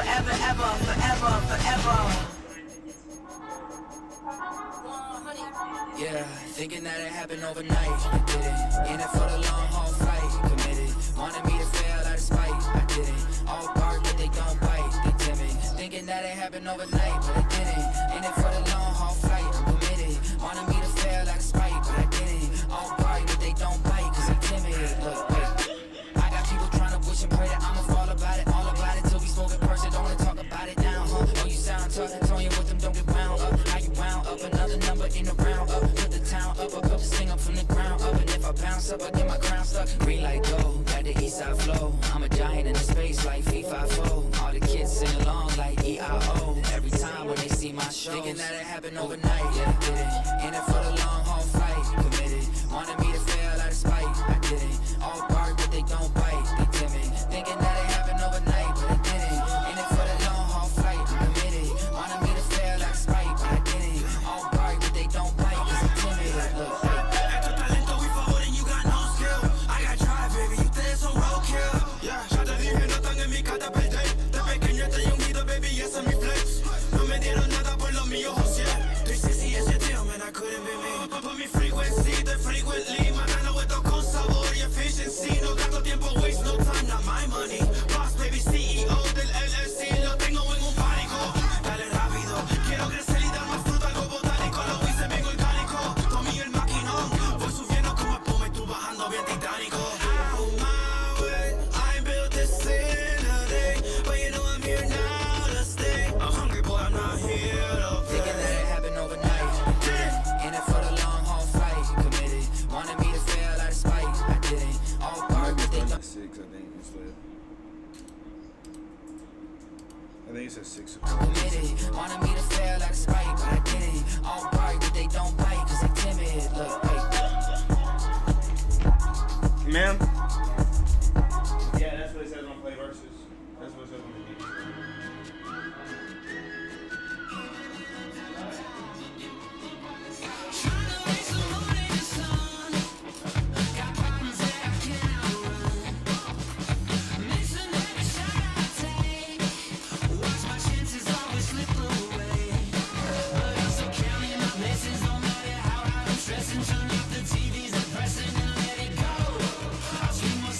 forever, ever, forever, forever. Yeah, thinking that it happened overnight. I did it. In it for the long haul flight. Committed. Wanted me to fail out of spite. I did it. All bark, but they don't bite. They timid. Thinking that it happened overnight, but I didn't. In it for the long haul flight. I'm committed. Wanted me to fail out of spite, but I didn't. All bark, but they don't bite, cause I'm timid. Look, wait. I got people trying to wish and pray that I'ma fall about it. All about it till we smoke in person. Don't wanna talk about it now, huh? Oh, you sound tough. Told you with them, don't get wound up. How you wound up? Another number in the round up. Put the town up. I built this thing up from the ground up. And if I bounce up, I get my crown stuck. Green light go, got the east side flow. I'm a giant in the space like FIFA4. All the kids sing along like EIO. Every time when they see my show, thinking that it happened overnight. Yeah, did it. In it for the long haul flight. Committed. Wanted me to fail out of spite. I didn't. All bark, but they don't bite. They timid. Thinking that it happened overnight, but it didn't. In it for the long haul flight. I'm committed. Wanted me to fail out of spite, but I didn't. All bark, but they don't bite, cause I'm timid. Look, Extra talento, we forward and you got no skill. I got drive, baby, ustedes son roadkill. Yeah, ya te dije, no están en mi carta perder. De pequeño estoy ungido, baby, y ese es mi flex. No me dieron nada por lo mío, José. Estoy sexy as your deal, man, I couldn't be me. Put me frequency, estoy frequently. Manano esto con sabor y efficiency. No gasto tiempo, waste no time, not my money. Boss, baby, CEO del LLC. Lo tengo en un pánico. Dale rápido, quiero crecer y dar más fruto, algo botánico. Lo hice bien orgánico. Tomé el maquinón. Voy subiendo como espuma y tú bajando bien titánico. Out my way, I ain't built this in a day. But you know I'm here now to stay. I'm hungry, boy, I'm not here to play. thinking that it happened overnight. In it for the long haul flight. Committed. Wanted me to fail out of spite. I didn't. All bark, but they don't. 6, I think instead. I think it says 6. Committed. Wanted me to fail out of spite, but I didn't. All bark, but they don't bite, cause they timid. Look, wait. Ma'am? Yeah, that's what it says on Play Versus. That's what it says on the game. Stressing, turn off the TVs, depressing, and let it go. I dream of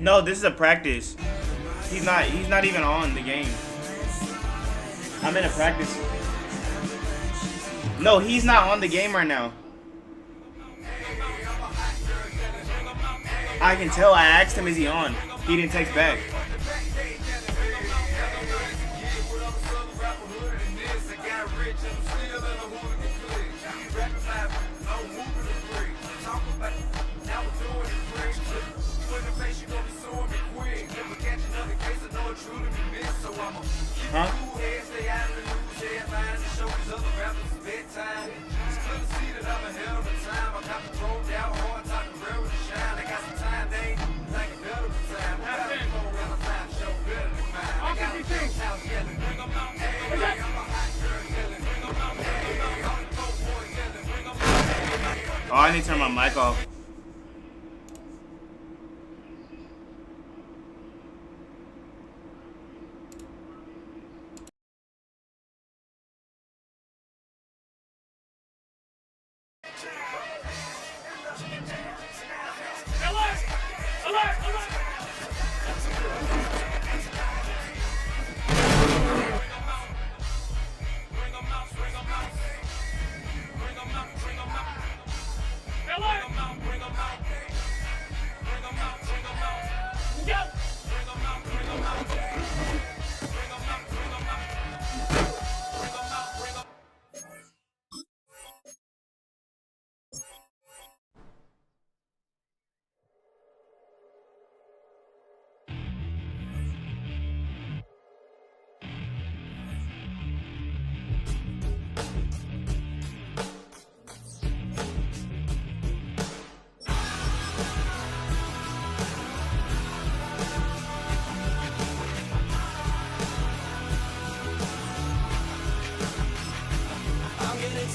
No, this is a practice. He's not even on the game. I'm in a practice. No, he's not on the game right now. I can tell. I asked him, is he on? He didn't text back. Huh? Oh, I need to turn my mic off.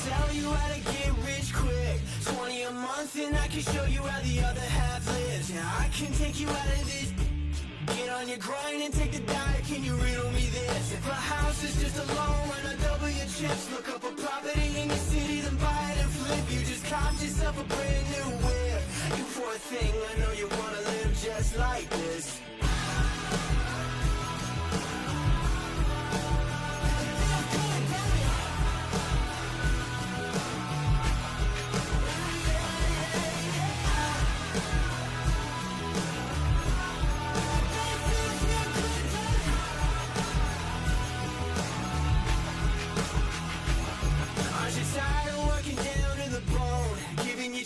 Tell you how to get rich quick. 20 a month and I can show you how the other half lives. Yeah, I can take you out of this. Get on your grind and take the dive. Can you riddle me this? If a house is just a loan, why not double your chips? Look up a property in your city, then buy it and flip. You just copped yourself a brand new whip. You poor thing, I know you wanna live just like this.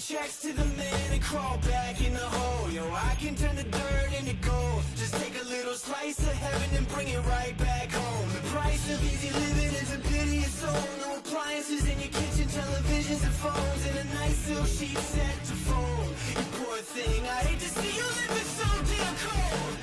Checks to the man and crawl back in the hole. Yo, I can turn the dirt into gold. Just take a little slice of heaven and bring it right back home. The price of easy living is a piteous soul. No appliances in your kitchen, televisions and phones, and a nice silk sheet set to fold. You poor thing, I hate to see you living so damn cold.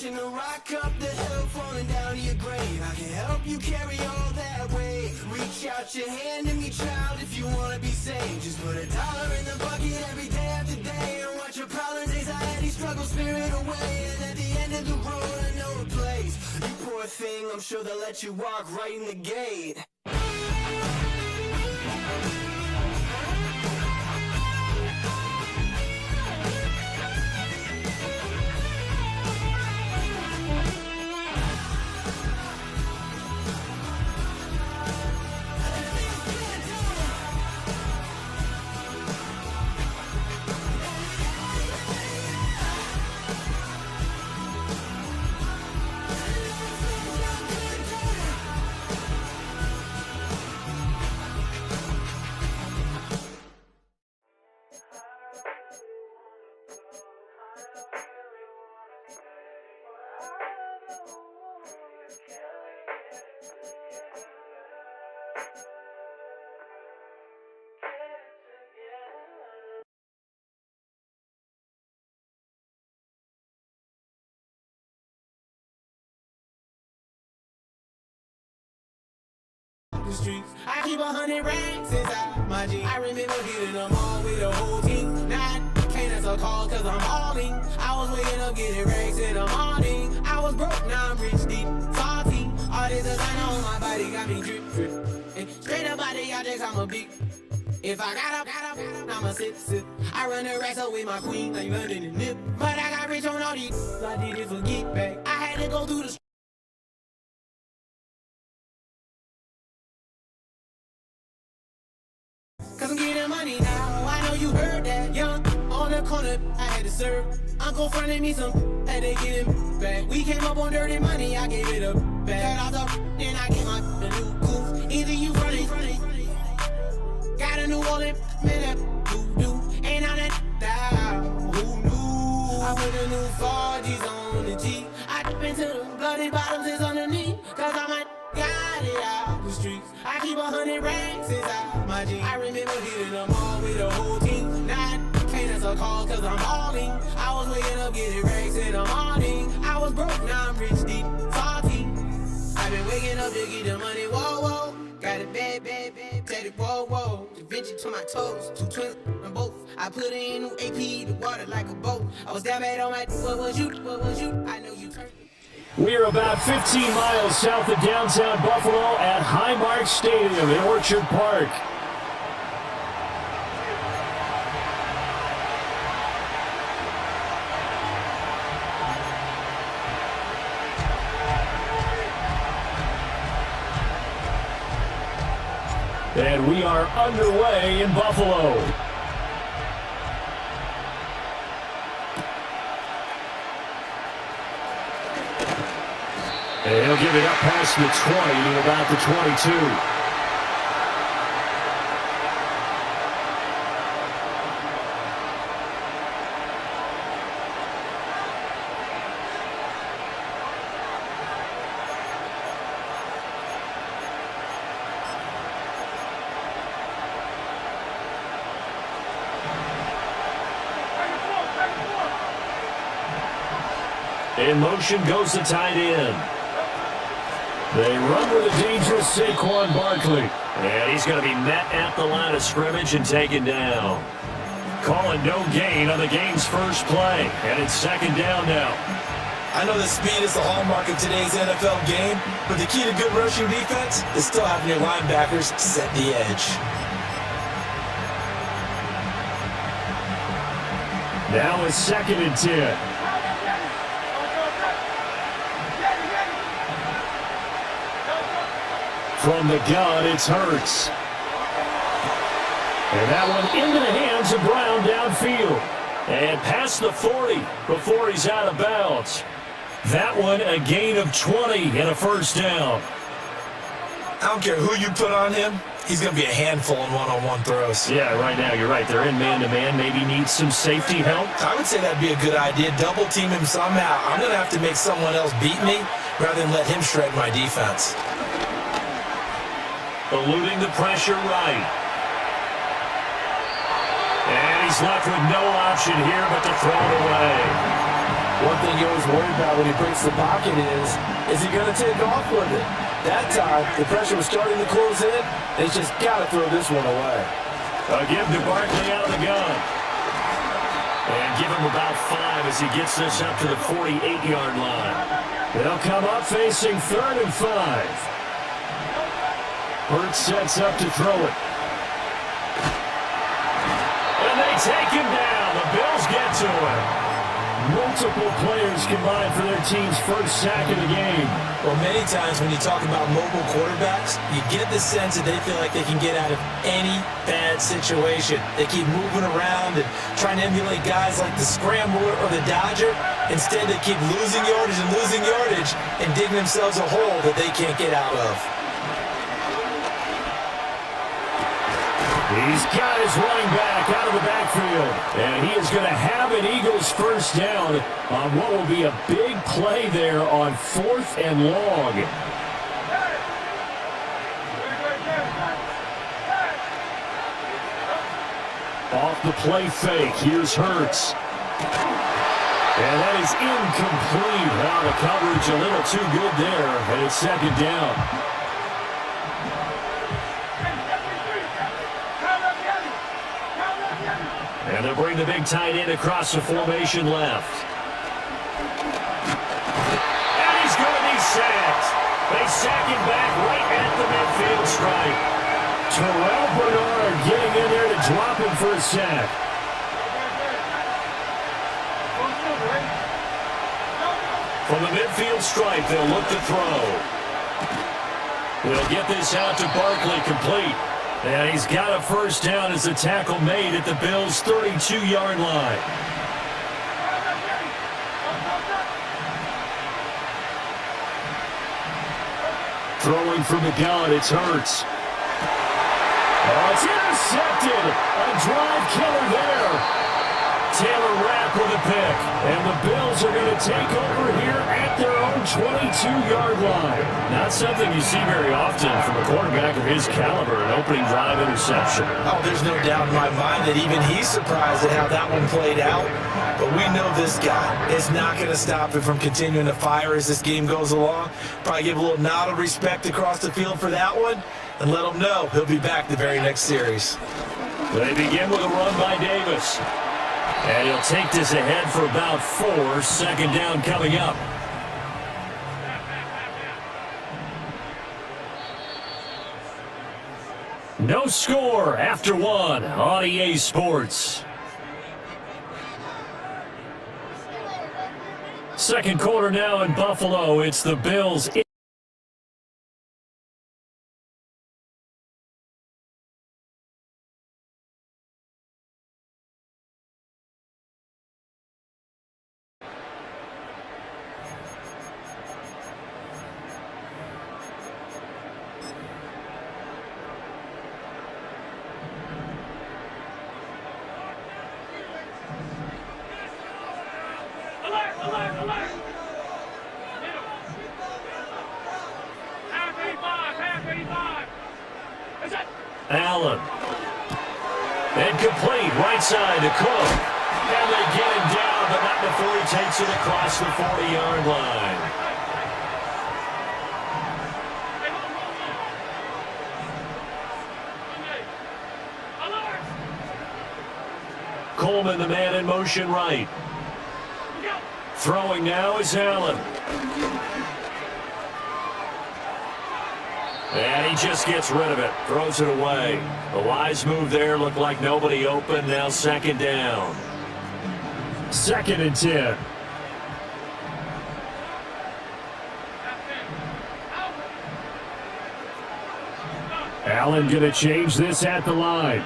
A rock up the hill, falling down to your grave. I can help you carry all that weight. Reach out your hand to me, child, if you wanna be saved. Just put $1 in the bucket every day after day, and watch your problems, anxiety, struggle, spirit away. And at the end of the road, I know a place. You poor thing, I'm sure they'll let you walk right in the gate. out the streets. I keep 100 racks inside my jeans. I remember hitting them all with the whole team. Now I can't answer calls cause I'm hauling. I was waking up getting racks in the morning. I was broke, now I'm rich, deep, salty. All this designer on my body got me drip. And straight up out the objects, I'm a big. If I got up, I'ma sip. I run the racks up with my queen, like London and Nip. But I got rich on all these, I did it for get back. I had to go through the cause I'm getting money now, I know you heard that. Young, on the corner, I had to serve. Uncle fronted me some, had to get him back. We came up on dirty money, I gave it a back. Cut off the, then I get my new coupe. Either you running, got a new wallet, man, that voodoo. And I'm that down, who knew? I put the new 4Gs on the G. I dip into the bloody bottoms is underneath. Cause I might got it out the streets. I keep 100 racks inside my jeans. I remember hitting them all with the whole team. Now I can't answer calls cause I'm hauling. I was waking up getting racks in the morning. I was broke, now I'm rich, deep, salty. I've been waking up to get the money, whoa. Got a bad, tell it, whoa. Da Vinci to my toes, 2 twins on both. I put it in new AP, the water like a boat. I was down bad on my, what was you? I know you turned. We're about 15 miles south of downtown Buffalo at Highmark Stadium in Orchard Park. And we are underway in Buffalo. And he'll give it up past the 20 to about the 22. In motion goes the tight end. They run with a dangerous Saquon Barkley. And he's going to be met at the line of scrimmage and taken down. Calling no gain on the game's first play. And it's second down now. I know that speed is the hallmark of today's NFL game, but the key to good rushing defense is still having your linebackers set the edge. Now it's 2nd and 10. From the gun, it's Hurts. And that one into the hands of Brown downfield. And past the 40 before he's out of bounds. That one a gain of 20 and a first down. I don't care who you put on him, he's going to be a handful in one-on-one throws. Yeah, right now you're right. They're in man-to-man. Maybe needs some safety help. I would say that'd be a good idea. Double team him somehow. I'm going to have to make someone else beat me rather than let him shred my defense. Eluding the pressure right. And he's left with no option here but to throw it away. One thing you always worry about when he breaks the pocket is he going to take off with it? That time, the pressure was starting to close in. He's just got to throw this one away. A give to Barkley out of the gun. And give him about 5 as he gets this up to the 48-yard line. They'll come up facing 3rd and 5. Hurts sets up to throw it. And they take him down. The Bills get to him. Multiple players combined for their team's first sack of the game. Well, many times when you talk about mobile quarterbacks, you get the sense that they feel like they can get out of any bad situation. They keep moving around and trying to emulate guys like the Scrambler or the Dodger. Instead, they keep losing yardage and digging themselves a hole that they can't get out of. He's got his running back out of the backfield. And he is going to have an Eagles first down on what will be a big play there on 4th and long. Off the play fake, here's Hurts. And that is incomplete. Well, the coverage a little too good there, and it's second down. And they'll bring the big tight end across the formation left. And he's going to be sacked. They sack him back right at the midfield stripe. Terrell Bernard getting in there to drop him for a sack. From the midfield stripe, they'll look to throw. They'll get this out to Barkley, complete. And he's got a first down as the tackle made at the Bills' 32-yard line. Throwing from the gun, it's Hurts. Oh, it's intercepted. A drive killer there. Taylor Rapp with a pick. And the Bills are going to take over here at their own 22-yard line. Not something you see very often from a quarterback of his caliber, an opening drive interception. Oh, there's no doubt in my mind that even he's surprised at how that one played out. But we know this guy is not going to stop him from continuing to fire as this game goes along. Probably give a little nod of respect across the field for that one and let him know he'll be back the very next series. They begin with a run by Davis. And he'll take this ahead for about 4. Second down coming up. No score after 1 on EA Sports. Second quarter now in Buffalo. It's the Bills. Allen. And complete, right side to Cook. And they get him down, but not before he takes it across the 40-yard line. Coleman, the man in motion right. Throwing now is Allen. And he just gets rid of it, throws it away. A wise move there, looked like nobody open, now second down. 2nd and 10. Allen going to change this at the line.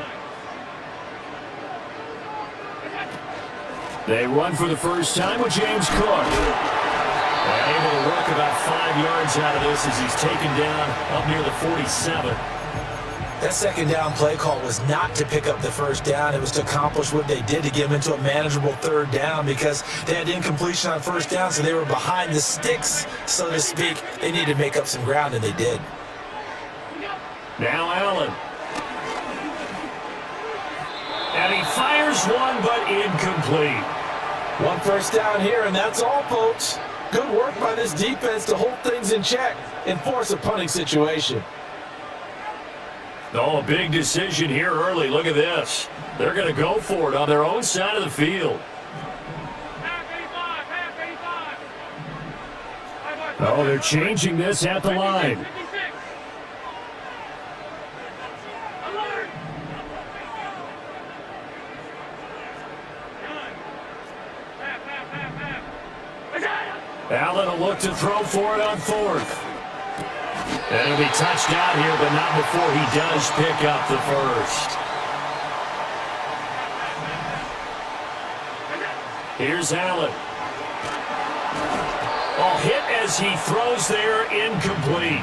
They run for the first time with James Cook. Able to work about 5 yards out of this as he's taken down up near the 47. That second down play call was not to pick up the first down. It was to accomplish what they did to get them into a manageable third down because they had incompletion on first down, so they were behind the sticks, so to speak. They needed to make up some ground, and they did. Now Allen. And he fires one, but incomplete. One first down here, and that's all, folks. Good work by this defense to hold things in check and force a punting situation. Oh, a big decision here early. Look at this. They're going to go for it on their own side of the field. Oh, they're changing this at the line. Allen will look to throw for it on 4th. And it'll be touched out here, but not before he does pick up the first. Here's Allen. Oh, hit as he throws there, incomplete.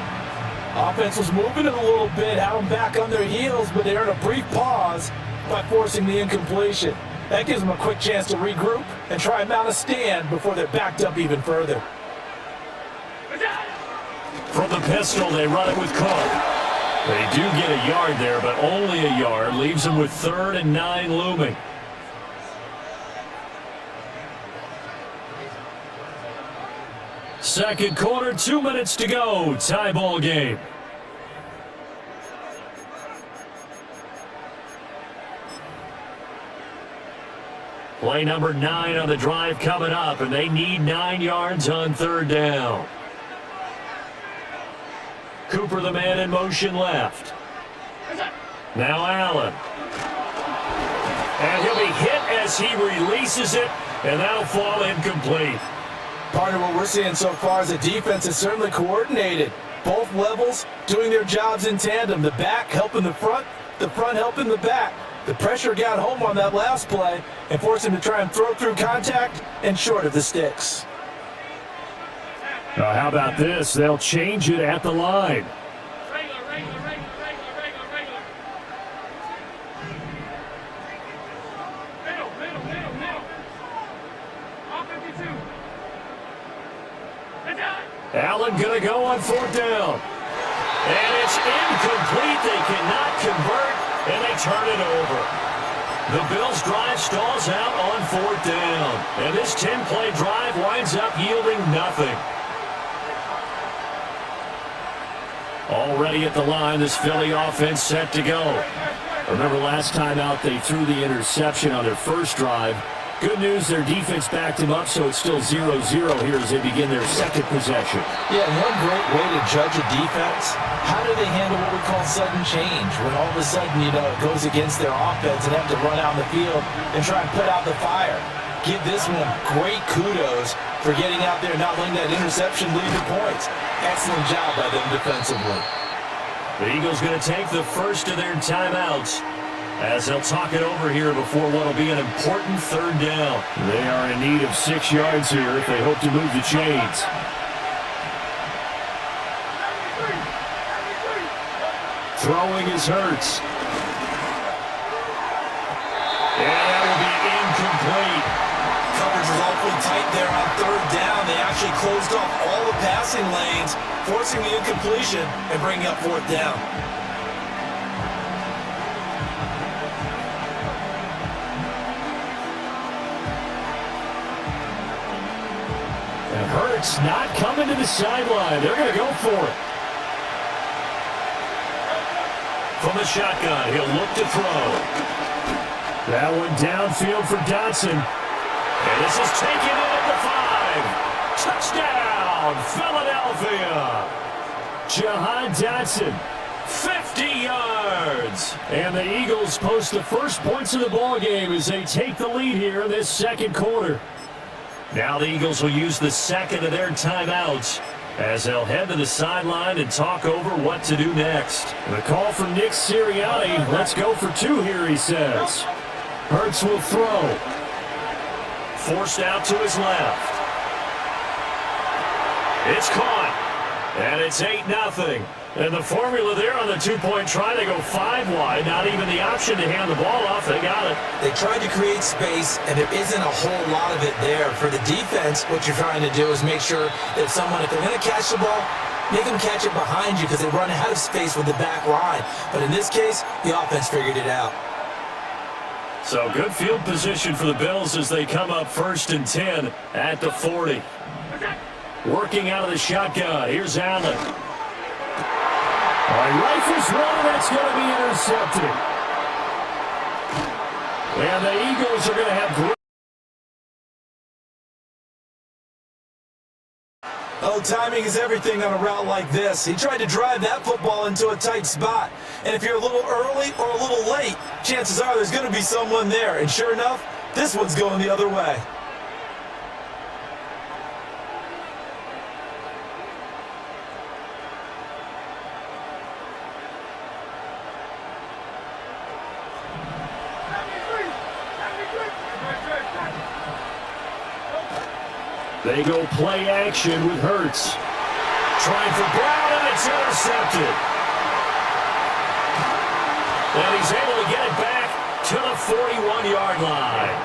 Offense was moving it a little bit, had them back on their heels, but they earned a brief pause by forcing the incompletion. That gives them a quick chance to regroup and try and mount a stand before they're backed up even further. From the pistol, they run it with Cook. They do get a yard there, but only a yard. Leaves them with 3rd and 9 looming. Second quarter, 2 minutes to go. Tie ball game. Play number 9 on the drive coming up, and they need 9 yards on third down. Cooper, the man in motion left. Now Allen. And he'll be hit as he releases it, and that'll fall incomplete. Part of what we're seeing so far is the defense is certainly coordinated. Both levels doing their jobs in tandem. The back helping the front helping the back. The pressure got home on that last play and forced him to try and throw through contact and short of the sticks. How about this? They'll change it at the line. Allen going to go on fourth down. And it's incomplete. They cannot convert, and they turn it over. The Bills' drive stalls out on fourth down. And this 10-play drive winds up yielding nothing. Already at the line, this Philly offense set to go. Remember last time out, they threw the interception on their first drive. Good news, their defense backed him up, so it's still 0-0 here as they begin their second possession. Yeah, one great way to judge a defense, how do they handle what we call sudden change? When all of a sudden, it goes against their offense and have to run out in the field and try and put out the fire. Give this one great kudos for getting out there and not letting that interception lead to points. Excellent job by them defensively. The Eagles going to take the first of their timeouts as they'll talk it over here before what will be an important third down. They are in need of 6 yards here if they hope to move the chains. Throwing is Hurts. And that will be incomplete. Coverage was awfully tight there on third down. They actually closed off all the passing lanes, forcing the incompletion and bringing up fourth down. And Hurts not coming to the sideline. They're going to go for it. From the shotgun, he'll look to throw. That one downfield for Dotson. And this is taken in at the 5. Touchdown, Philadelphia. Jahan Dotson, 50 yards. And the Eagles post the first points of the ballgame as they take the lead here in this second quarter. Now the Eagles will use the second of their timeouts as they'll head to the sideline and talk over what to do next. The call from Nick Sirianni. Let's go for 2 here, he says. Hurts will throw. Forced out to his left. It's caught. And it's 8-0. And the formula there on the 2-point try, they go 5 wide. Not even the option to hand the ball off. They got it. They tried to create space, and there isn't a whole lot of it there. For the defense, what you're trying to do is make sure that someone, if they're going to catch the ball, make them catch it behind you because they run out of space with the back line. But in this case, the offense figured it out. So good field position for the Bills as they come up 1st and 10 at the 40. Working out of the shotgun. Here's Allen. Rifles one, that's going to be intercepted. And the Eagles are going to have great. Oh, timing is everything on a route like this. He tried to drive that football into a tight spot. And if you're a little early or a little late, chances are there's going to be someone there. And sure enough, this one's going the other way. They go play action with Hurts. Trying for Brown, and it's intercepted. And he's able to get it back to the 41-yard line.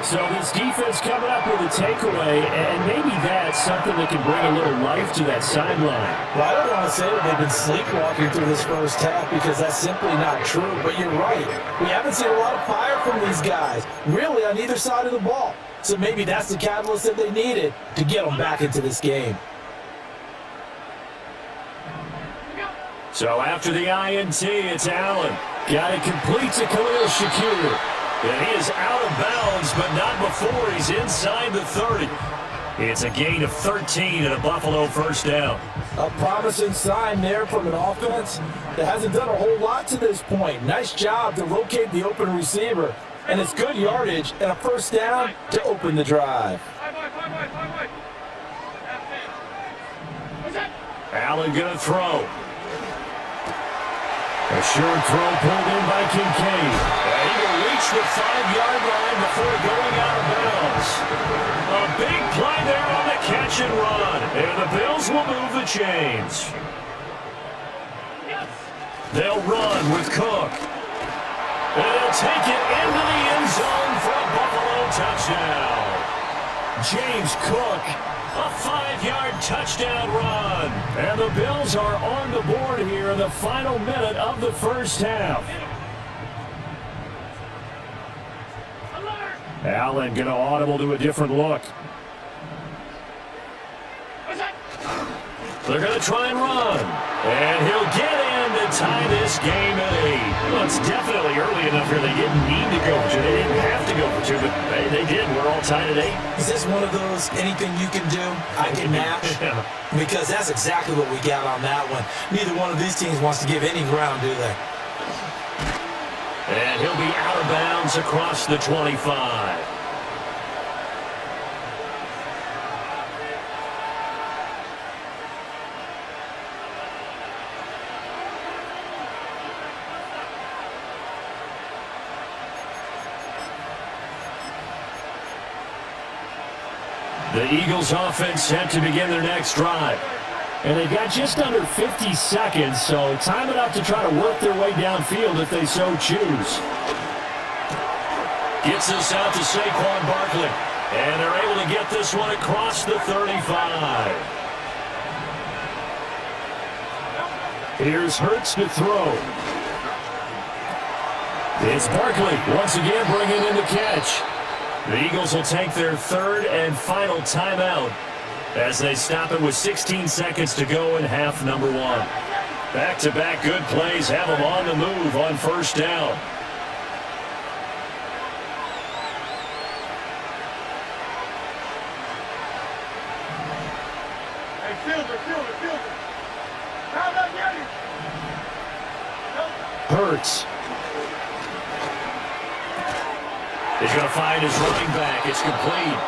So this defense coming up with a takeaway, and maybe that's something that can bring a little life to that sideline. Well, I don't want to say that they've been sleepwalking through this first half because that's simply not true, but you're right. We haven't seen a lot of fire from these guys, really on either side of the ball. So maybe that's the catalyst that they needed to get them back into this game. So after the INT, it's Allen. Got it complete to Khalil Shakir. And he is out of bounds, but not before he's inside the 30. It's a gain of 13 and a Buffalo first down. A promising sign there from an offense that hasn't done a whole lot to this point. Nice job to locate the open receiver. And it's good yardage and a first down to open the drive. Allen going to throw. A short throw pulled in by Kincaid. And he will reach the 5-yard line before going out of bounds. A big play there on the catch and run. And the Bills will move the chains. They'll run with Cook. And they'll take it into the end zone for a Buffalo touchdown. James Cook, a 5-yard touchdown run. And the Bills are on the board here in the final minute of the first half. Allen going to audible to a different look. They're going to try and run. And he'll get in to tie this game at 8. Well, it's definitely early enough here. They didn't need to go for 2. They didn't have to go for 2, but they did. We're all tied at 8. Is this one of those anything you can do, I can match? Yeah. Because that's exactly what we got on that one. Neither one of these teams wants to give any ground, do they? And he'll be out of bounds across the 25. The Eagles offense set to begin their next drive. And they've got just under 50 seconds, so time enough to try to work their way downfield if they so choose. Gets this out to Saquon Barkley. And they're able to get this one across the 35. Here's Hurts to throw. It's Barkley once again bringing in the catch. The Eagles will take their third and final timeout as they stop it with 16 seconds to go in half number 1. Back-to-back good plays have them on the move on first down. Hurts. He's going to find his running back. It's complete.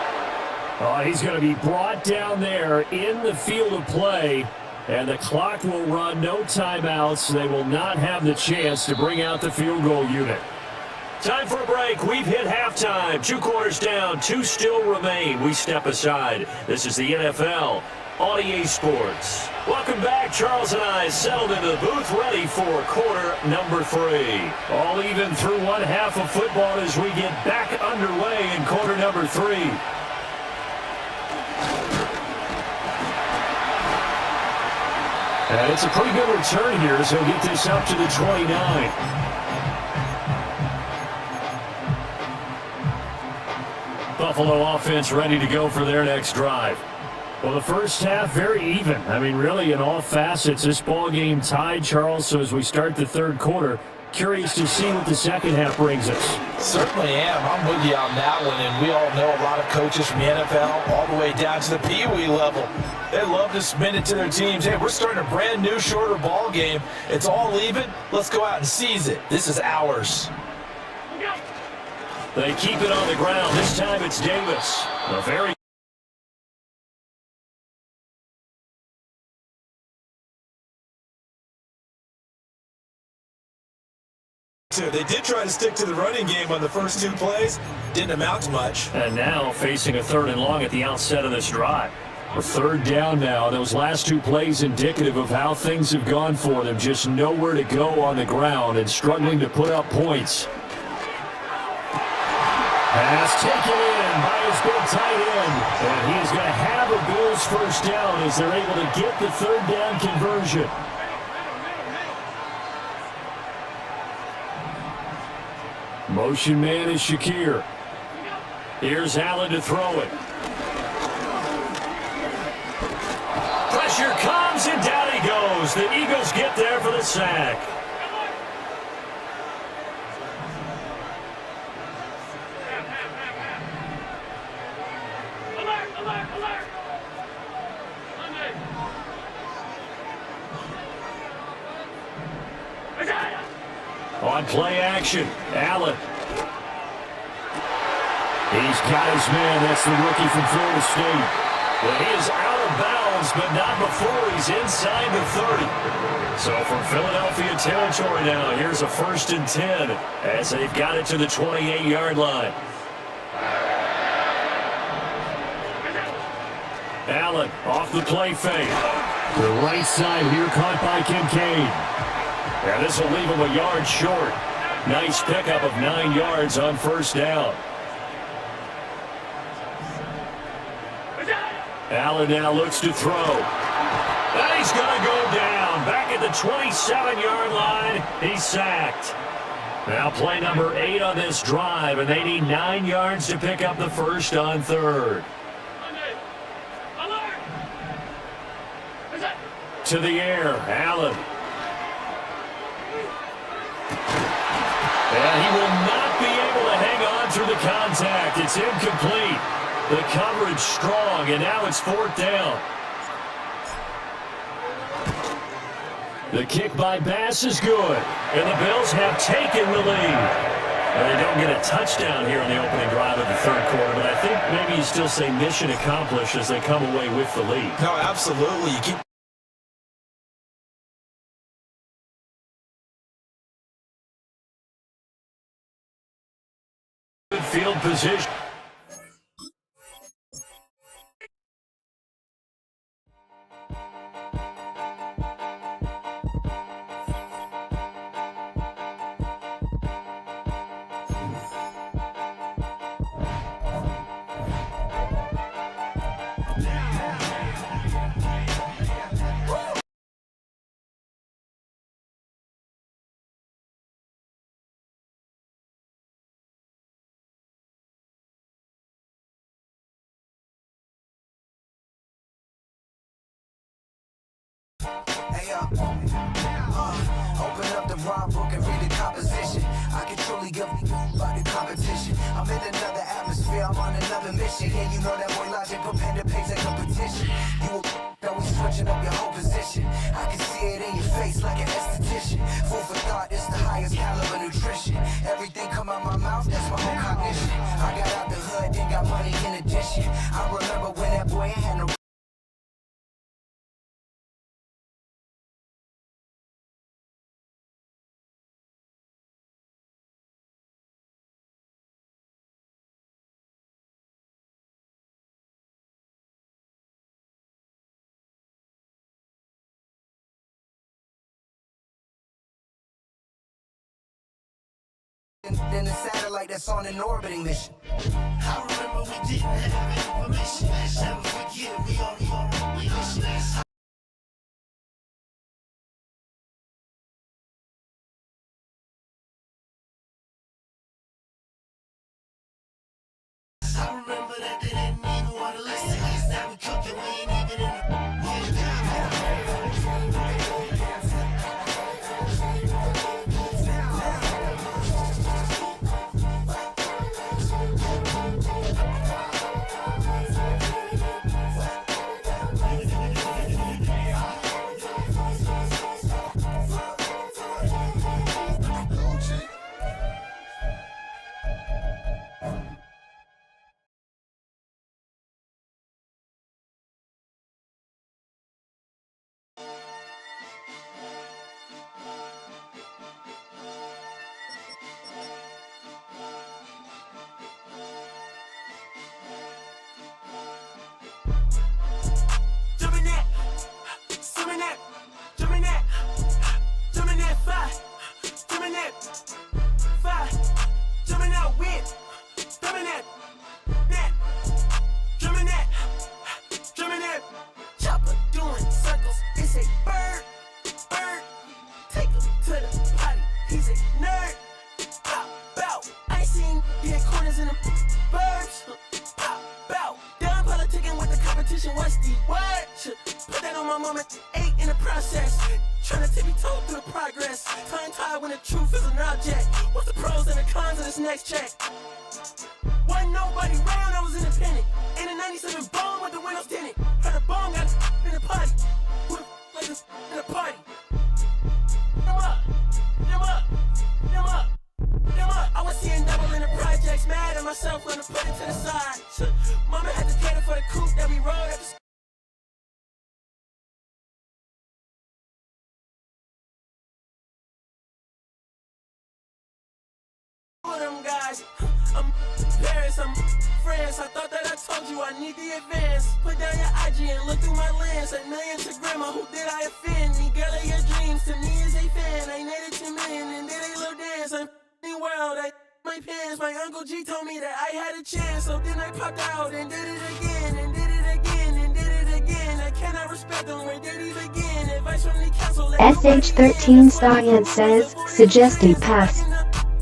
Oh, he's going to be brought down there in the field of play, and the clock will run. No timeouts. They will not have the chance to bring out the field goal unit. Time for a break. We've hit halftime. 2 quarters down. 2 still remain. We step aside. This is the NFL on Esports. Welcome back. Charles and I settled into the booth, ready for quarter number 3. All even through one half of football as we get back underway in quarter number 3. And it's a pretty good return here as he'll get this up to the 29. Buffalo offense ready to go for their next drive. Well, the first half, very even. I mean, really, in all facets, this ball game tied, Charles. So as we start the third quarter, curious to see what the second half brings us. Certainly am. I'm with you on that one. And we all know a lot of coaches from the NFL all the way down to the Pee Wee level. They love to spin it to their teams. Hey, we're starting a brand new, shorter ball game. It's all even. Let's go out and seize it. This is ours. They keep it on the ground. This time it's Davis. A very They did try to stick to the running game on the first 2 plays. Didn't amount to much. And now facing a 3rd and long at the outset of this drive. A 3rd down now. Those last 2 plays indicative of how things have gone for them. Just nowhere to go on the ground and struggling to put up points. Pass taken in by his big tight end. And he is going to have a Bills first down as they're able to get the 3rd down conversion. Motion man is Shakir. Here's Allen to throw it. Pressure comes and down he goes. The Eagles get there for the sack. On play action, Allen. He's got his man. That's the rookie from Florida State. Well, he is out of bounds, but not before he's inside the 30. So from Philadelphia territory now, here's a 1st and 10 as they've got it to the 28-yard line. Allen off the play fake. The right side here caught by Kincaid. And this will leave him a yard short. Nice pickup of 9 yards on 1st down. Allen now looks to throw. And he's going to go down. Back at the 27-yard line. He's sacked. Now play number 8 on this drive, and they need 9 yards to pick up the 1st on 3rd. To the air, Allen. And he will not be able to hang on through the contact. It's incomplete. The coverage strong, and now it's 4th down. The kick by Bass is good, and the Bills have taken the lead. And they don't get a touchdown here in the opening drive of the 3rd quarter, but I think maybe you still say mission accomplished as they come away with the lead. No, absolutely. You keep field position. Open up the rhyme book and read the composition. I can truly give me by the competition. I'm in another atmosphere, I'm on another mission. Yeah, you know that boy Logic prepared to page like a petition. You always switching up your whole position. I can see it in your face like an esthetician. Food for thought, it's the highest caliber nutrition. Everything come out my mouth, that's my own cognition. I got out the hood, then got money in addition. I remember when that boy ain't had no. Than the satellite that's on an orbiting mission. I remember we didn't have information. Never forget we on the mission. I remember that they didn't even want to listen. Now we cooking, we ain't even in the What's the word? Put that on my moment. 8 in the process. Trying to tippy-toe through the progress. Tongue-tied when the truth is an object. What's the pros and the cons of this next check? Wasn't nobody round, I was independent. In a 97 bone with the windows tinted. Heard a bone got in the party. Who the like this in the party? Them up. Them up. Them I'm Paris, I'm France. I thought that I told you I need the advance. Put down your IG and look through my lens. A million to grandma, who did I offend? Me, girl of your dreams, to me is a fan. I netted 2 million and did a little dance. I'm world, I my pants. My Uncle G told me that I had a chance. So then I popped out and did it again, and did it again, and did it again. I cannot respect them, where did he begin? Advice from the council. SH13 Science says, suggested pass.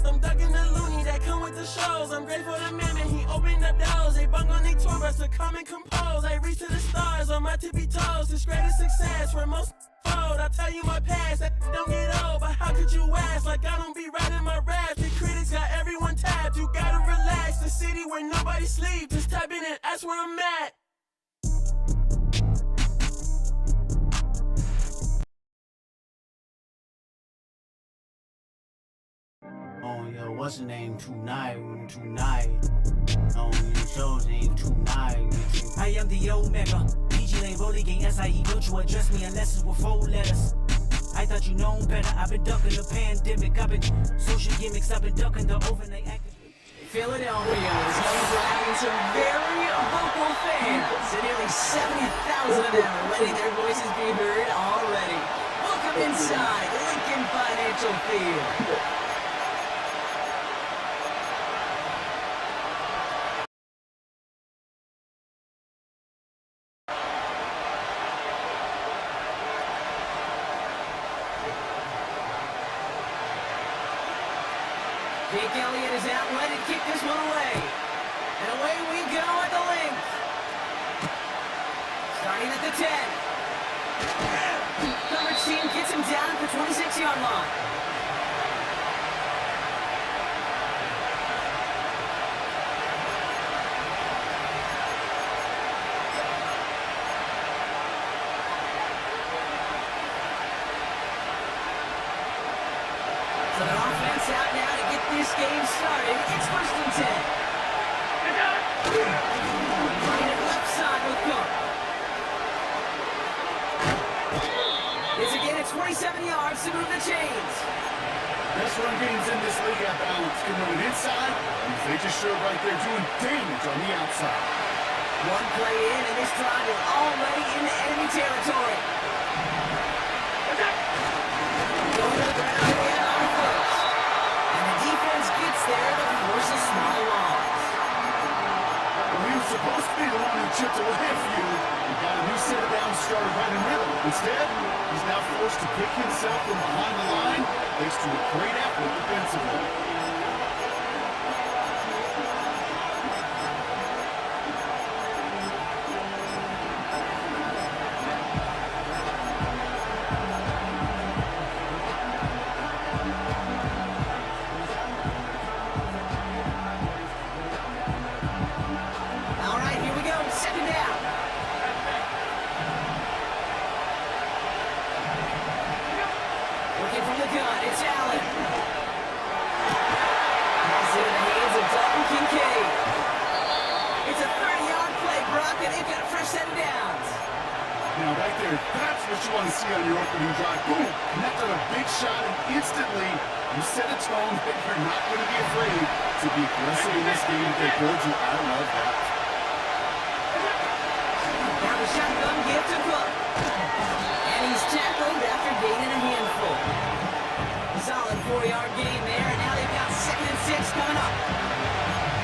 I'm ducking the loony that come with the shows. I'm grateful to Mammon, he opened up doors. They bung on their tour bus to come and compose. I reach to the stars on my tippy toes. This greatest success for most fold. I'll tell you my past, that don't get old. But how could you ask? Like I don't be writing my raps. The critics got everyone tapped. You gotta relax. The city where nobody sleeps. Just type in and ask where I'm at. Oh, yo, what's the name? Tonight. Oh, your show's name tonight. I am the Omega. PG Lane rolling gang SIE. Don't you address me unless it's with 4 letters. I thought you known better. I've been ducking the pandemic. I've been social gimmicks. I've been ducking the overnight active. Philadelphia is known for having some very vocal fans, and nearly 70,000 of them are letting their voices be heard already. Welcome inside Lincoln Financial Field. Jake Elliott is out, let it kick this one away. And away we go at the length. Starting at the 10. Coverage team gets him down at the 26-yard line. So the offense out now to get this game started. It's 1st and 10. Playing it left side with Cook. It's again at 27 yards to move the chains. Best run games in this league at balance. Can run it inside, and they just showed right there doing damage on the outside. One play in, and this drive is already into enemy territory. Going to the ground again on first. And the defense gets there to force a small loss. Well, he was supposed to be the one who chipped away a few. He got a new set of downs started right in rhythm. Instead, he's now forced to pick himself from behind the line thanks to a great effort defensively. All right, here we go. 2nd down. Working from the gun. It's Allen. Pass into the hands of Dalton Kincaid. It's a 30-yard play, Brock, and they've got a fresh set of downs. Now, right there, that's what you want to see on your opening drive. Boom! Connect on a big shot, and instantly you set a tone that you're not going to be afraid to be aggressive in this game if they build you. I love that. Now the shotgun give to Cook. And he's tackled after gaining a handful. Solid 4-yard gain there, and now they've got 2nd and 6 coming up.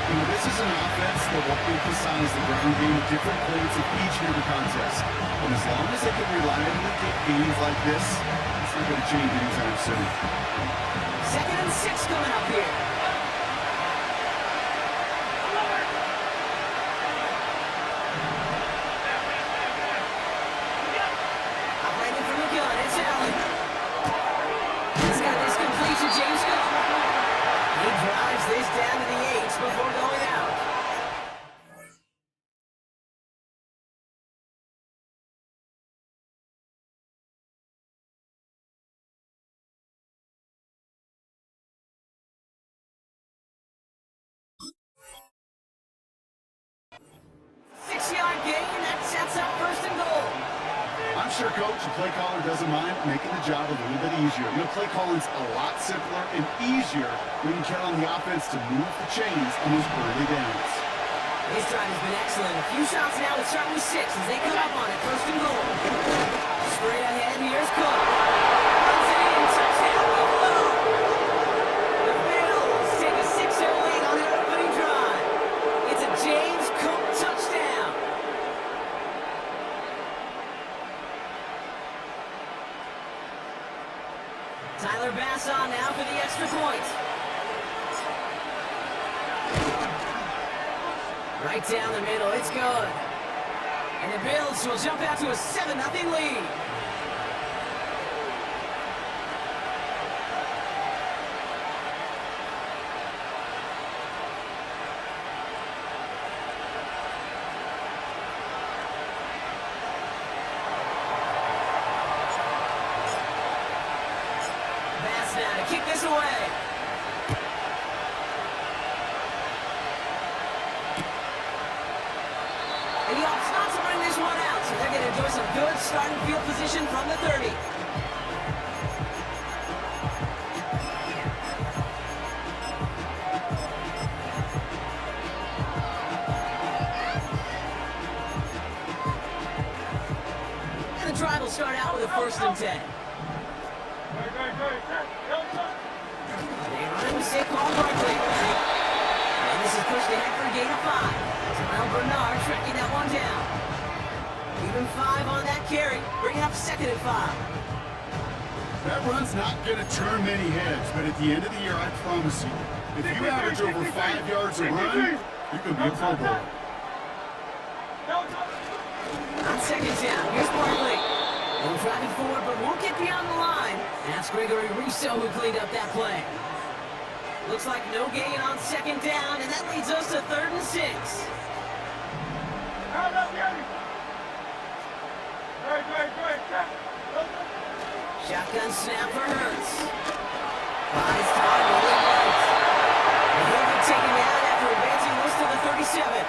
You know, this is an offense that will emphasize the ground game at different points of each and every contest. And as long as they can reliably get games like this, it's not going to change anytime soon. 2nd and 6 coming up here. sure coach and play caller doesn't mind making the job a little bit easier. You know, play calling's a lot simpler and easier when you count on the offense to move the chains on those early downs. His drive has been excellent. A few shots now with start with 6 as they come up on it. First and goal. Straight ahead, here's Cook. Runs it in, touchdown, Buffalo. The Bills take a 6-0 lead on their opening drive. It's a James Cook touchdown. Tyler Bass on now for the extra point. Right down the middle, it's good. And the Bills will jump out to a 7-0 lead. Bass now to kick this away. And he opts not to bring this one out, so they're going to enjoy some good starting field position from the 30. And the drive will start out with a 1st and 10. They run Saquon Barkley. And this is pushed ahead for a gain of 5. Terrell Bernard tracking that one down. Even 5 on that carry, bringing up 2nd and 5. That run's not going to turn many heads, but at the end of the year, I promise you, if you average over 5 yards a run, you can be a Pro Bowler. On 2nd down, here's Barkley. They'll drive it forward, but won't get beyond the line. That's Gregory Rousseau who cleaned up that play. Looks like no gain on 2nd down, and that leads us to 3rd and 6. Shotgun snap for Hurts. Finds time rolling right. And he'll be taken out after advancing this to the 37.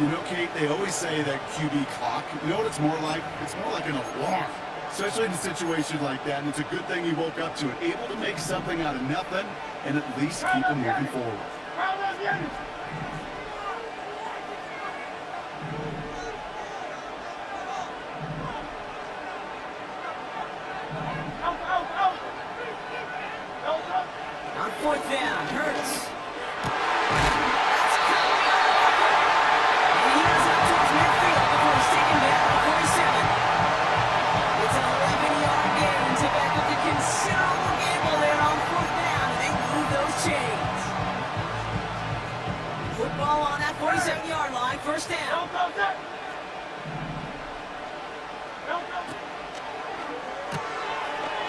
You know, Kate, they always say that QB clock, you know what it's more like? It's more like an alarm, especially in a situation like that, and it's a good thing he woke up to it, able to make something out of nothing and at least keep him moving forward. On 4th down, Hurts. Considerable gamble there on 4th down, and they move those chains. Football on that 47-yard line, 1st down.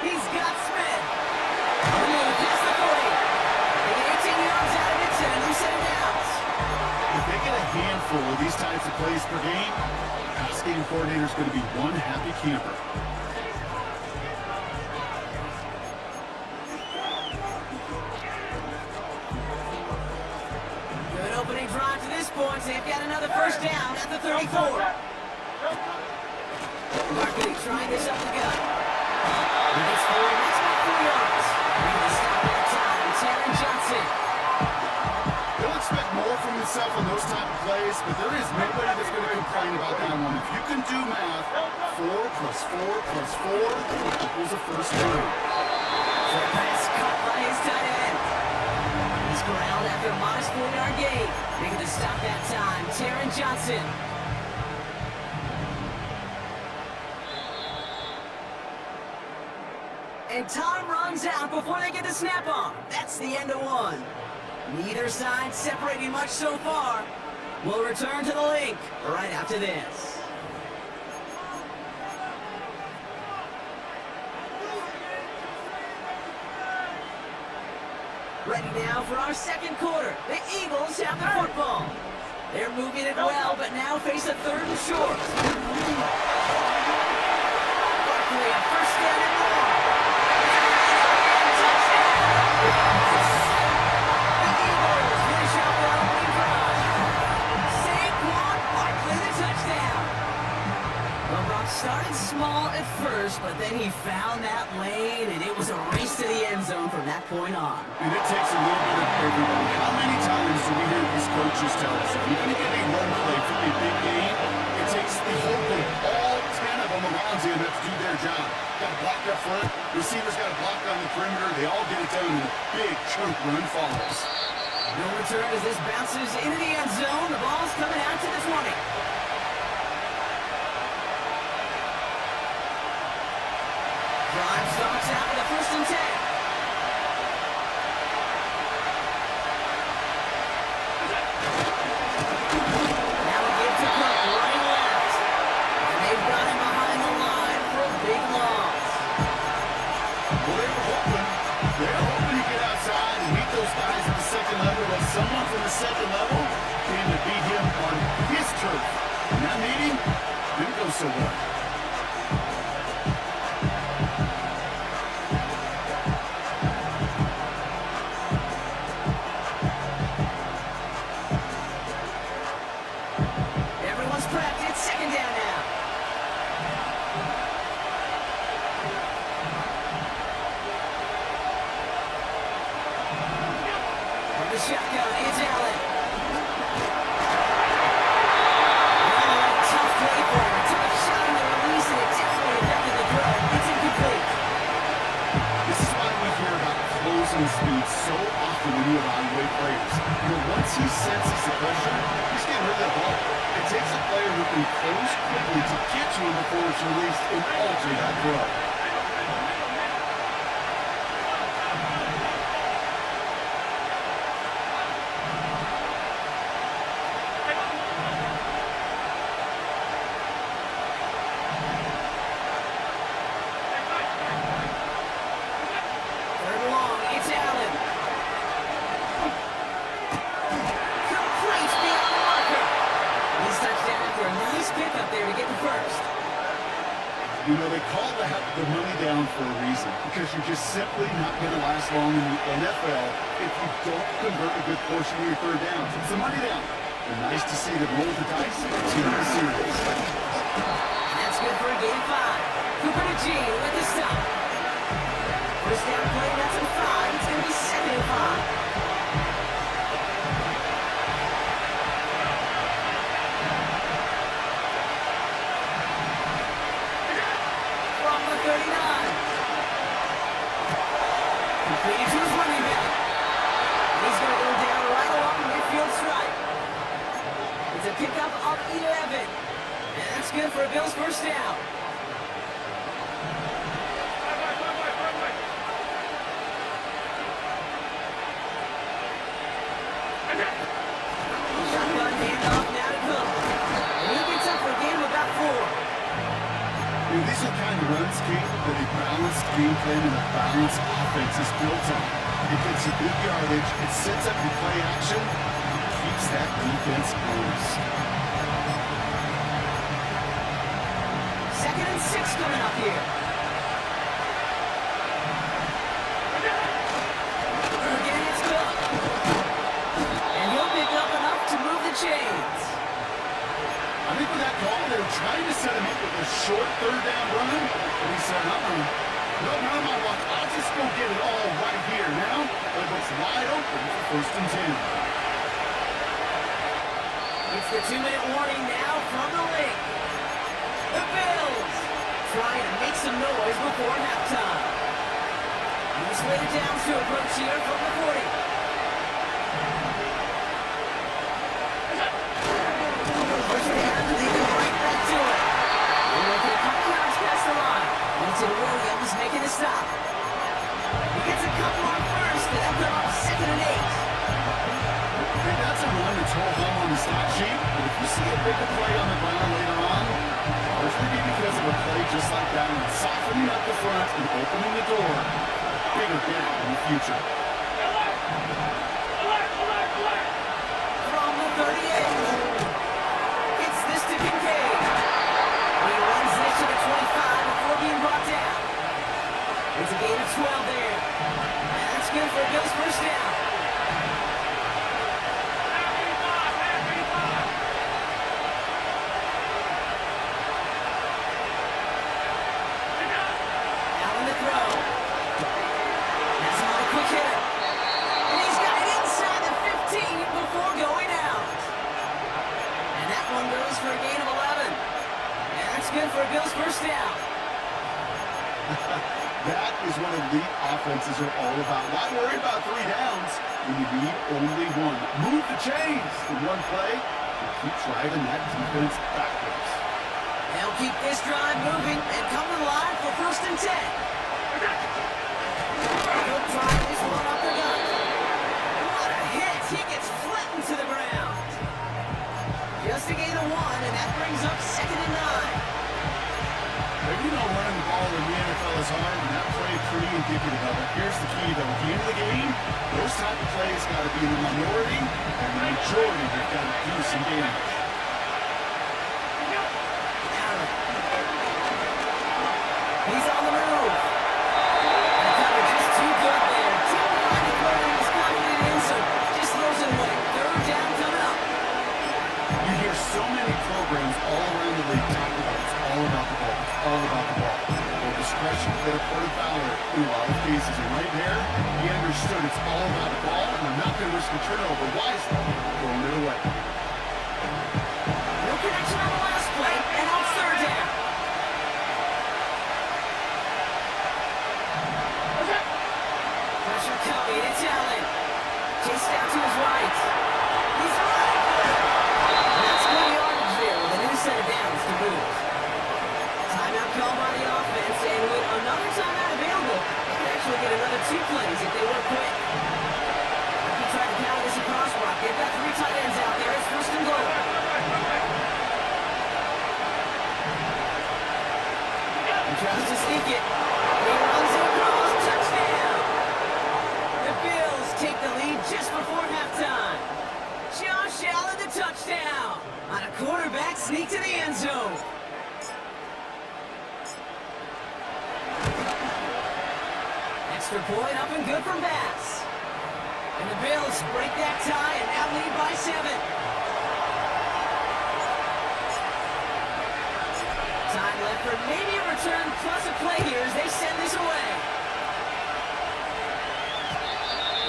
He's got Smith. Past the 40. They get 18 yards out of it, and a new set of downs. If they get a handful of these types of plays per game, pass game coordinator's going to be one happy camper. Opening drive to this point, so they've got another 1st down at the 34. Barkley trying this up the gut. He gets forward, that's about 4 yards. Bringing the stop that time, Taron Johnson. He'll expect more from himself on those type of plays, but there is nobody that's going to complain about that one. If you can do math, 4 plus 4 plus 4 equals a 1st down. Short pass caught by his tight end. He's corralled after a modest 4-yard gain. Making the stop that time, Taron Johnson. And time runs out before they get the snap off. That's the end of one. Neither side separating much so far. We'll return to the link right after this. Ready now for our 2nd quarter. The Eagles have the football. They're moving it well, but now face a 3rd and short. Barkley, a 1st down and more. The Eagles finish out their opening drive. Saquon Barkley, the touchdown. The Bucs started then he found that lane, and it was a race to the end zone from that point on. And it takes a little bit of everybody. How many times do we hear these coaches tell us, if you're going to get a run play for a big game, it takes the whole group, all 10 of them around you to do their job. Got to block up front, receivers got to block on the perimeter, they all get it done, and a big chunk run follows. No return as this bounces into the end zone. The ball's coming out to the 20. Drive starts out with a 1st and 10. Now a give to Cook, right left. And they've got him behind the line for a big loss. Well, they were hoping to get outside and meet those guys at the second level, but someone from the second level came to beat him on his turf. And that meeting didn't go so well. Everyone's prepped. It's 2nd down now. From the shotgun, it's Allen. Tough play for him. Took a shot on the release, and it definitely affected the throw. It's incomplete. This is why we hear about closing speed so often when you evaluate players. You know, once he senses the pressure, he's getting rid of that ball. It takes a player who can close quickly to get to him before it's released and alter that throw. Third and long, it's Allen. Complete beyond the marker. He's touchdown after a nice pickup there to get the first. You know, they call the money down for a reason, because you're just simply not going to last long in the NFL if you don't convert a good portion of your third downs. It's the money down. And nice to see them roll the dice and continue the series. That's good for a gain of 5. Cooper to G with the stop. First down play, that's a 5. It's going to be 2nd and 5. From the 39. Completed to his running back. He's going to go down right along midfield stripe. It's a pickup of 11. And that's good for a Bills first down. Shotgun handoff now to Cook. And he gets up for a gain of about 4. You know, these are the kind of runs, King, that a balanced game plan and a balanced offense is built on. It gets you good yardage, it sets up your play action, and keeps that defense honest. 2nd and 6 coming up here. Again, it's Cook. And he'll pick up enough to move the chains. I think with that call, they were trying to set him up with a short third down run, and he said, no, my luck, I'll just go get it all right here. Now, it looks wide open for 1st and 10. It's the 2-minute warning now from the lake. The Bills trying to make some noise before halftime. He's slated down to approach here from the 40. First down, leading right back to it. They're making a couple yards past the line. Until Williams making a stop. He gets a couple on first, and that'll come up 2nd and 8. Hey, that's a run that's all home on the stat sheet, but if you see a bigger play on the ground later on, largely be because of a play just like that, and softening up the front and opening the door, bigger gap in the future. From the 38. It's this to Kincaid. He runs this to the 25 before being brought down. It's a gain of 12 there. And that's good for a Bills first down. for a Bills first down. That is what elite offenses are all about. Why worry about 3 downs when you need only one? Move the chains in one play and keep driving that defense backwards. They'll keep this drive moving and come to the line for 1st and 10. They'll try this one up the gut. What a hit! He gets flattened to the ground. Just a gain of 1, and that brings up 2nd and 9. You know running the ball in the NFL is hard, and that play pretty indicative of it. Here's the key, though. At the end of the game, those type of plays got to be in the minority, and the majority have got to do some damage. He's on the move. And the coverage is too good there. Too wide for him. He's confident in, so just throws it away. 3rd down coming up. You hear so many programs all around the league talk about it's all about the ball. All about the ball. Well, discretion played a part of Fowler in a lot of cases. And right there, he understood it's all about the ball, and I'm not going to risk a turnover wisely, throwing it away. No connection on the last play, and on 3rd down. Pressure coming, it's Allen. Chased out to his right. He's running for it. That's good yardage there with a new set of downs to move. Timeout called by the offense, and with another timeout available, they could actually get another 2 plays if they were quick. If you try to counter this across block, they've got 3 tight ends out there. It's 1st and goal. He tries to sneak it. He runs it across. Touchdown! The Bills take the lead just before halftime. Josh Allen, the touchdown on a quarterback sneak to the end zone. Extra point up and good from Bass. And the Bills break that tie and now lead by 7. Time left for maybe a return plus a play here as they send this away.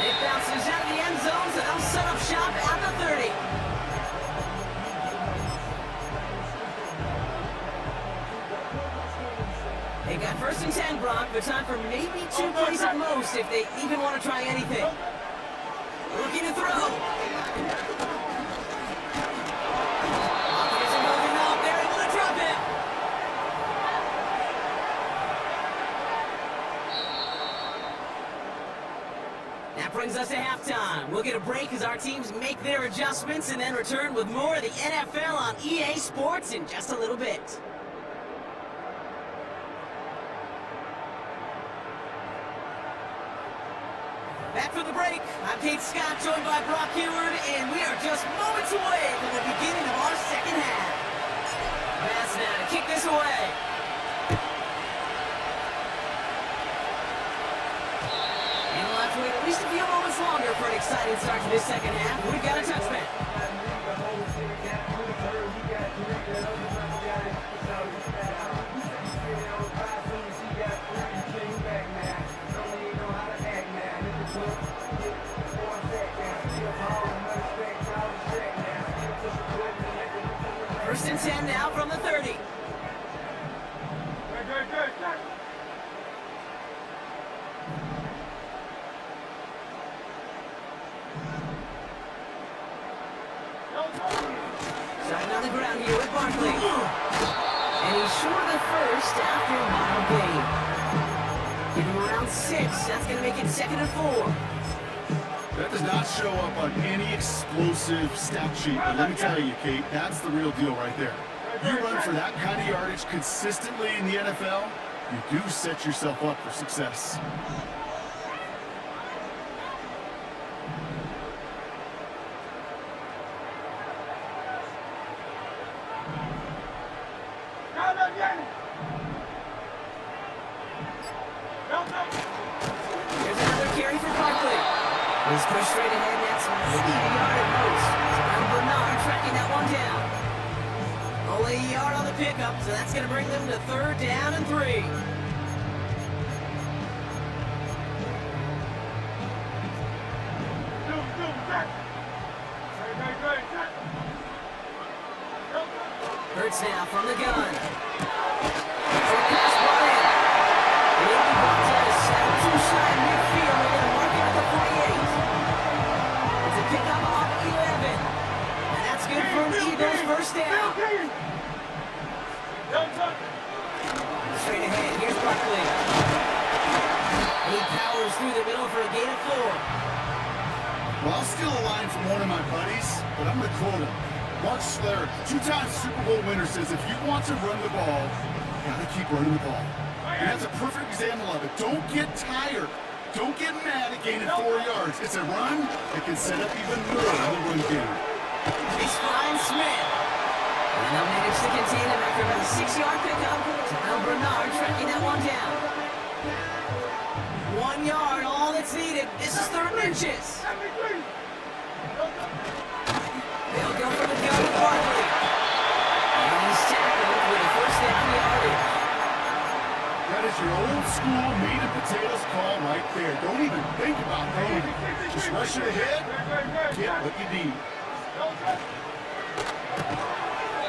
It bounces out of the end zone, so they'll set up shop at the 30. They got 1st and 10, Brock, but time for maybe 2 plays at most if they even want to try anything. Looking to throw. Isn't moving up. They're able to drop it. That brings us to halftime. We'll get a break as our teams make their adjustments and then return with more of the NFL on EA Sports in just a little bit. Back from the break, I'm Kate Scott, joined by Brock Heward, and we are just moments away from the beginning of our 2nd half. Bass now to kick this away. And we'll have to wait at least a few moments longer for an exciting start to this 2nd half. We've got a touchback. First and 10 now from the 30. Starting on the ground here with Barkley. And he's short of the first after a mild gain. Give him around 6. That's going to make it 2nd and 4. That does not show up on any explosive stat sheet, but let me tell you, Kate, that's the real deal right there. You run for that kind of yardage consistently in the NFL, you do set yourself up for success. Here's another carry for Barkley. He's pushed straight ahead, that's maybe a yard at most. And Bernard tracking that one down. Only a yard on the pickup, so that's going to bring them to 3rd down and 3. Hurts now from the gun. Well, I'll steal a line from one of my buddies, but I'm going to quote him. Mark Schlereth, two-time Super Bowl winner, says if you want to run the ball, you got to keep running the ball. And that's a perfect example of it. Don't get tired. Don't get mad at gaining 4 yards. It's a run that can set up even more in the run game. He's flying Smith. And they'll manage to contain him after about a 6-yard pickup. Now Bernard tracking that one down. 1 yard, all that's needed. This is 3rd and inches. They'll go for the gun with Barkley. And he's tackled with a 1st down yardage. That is your old school meat and potatoes call right there. Don't even think about throwing it. Just rush it ahead, get what you need.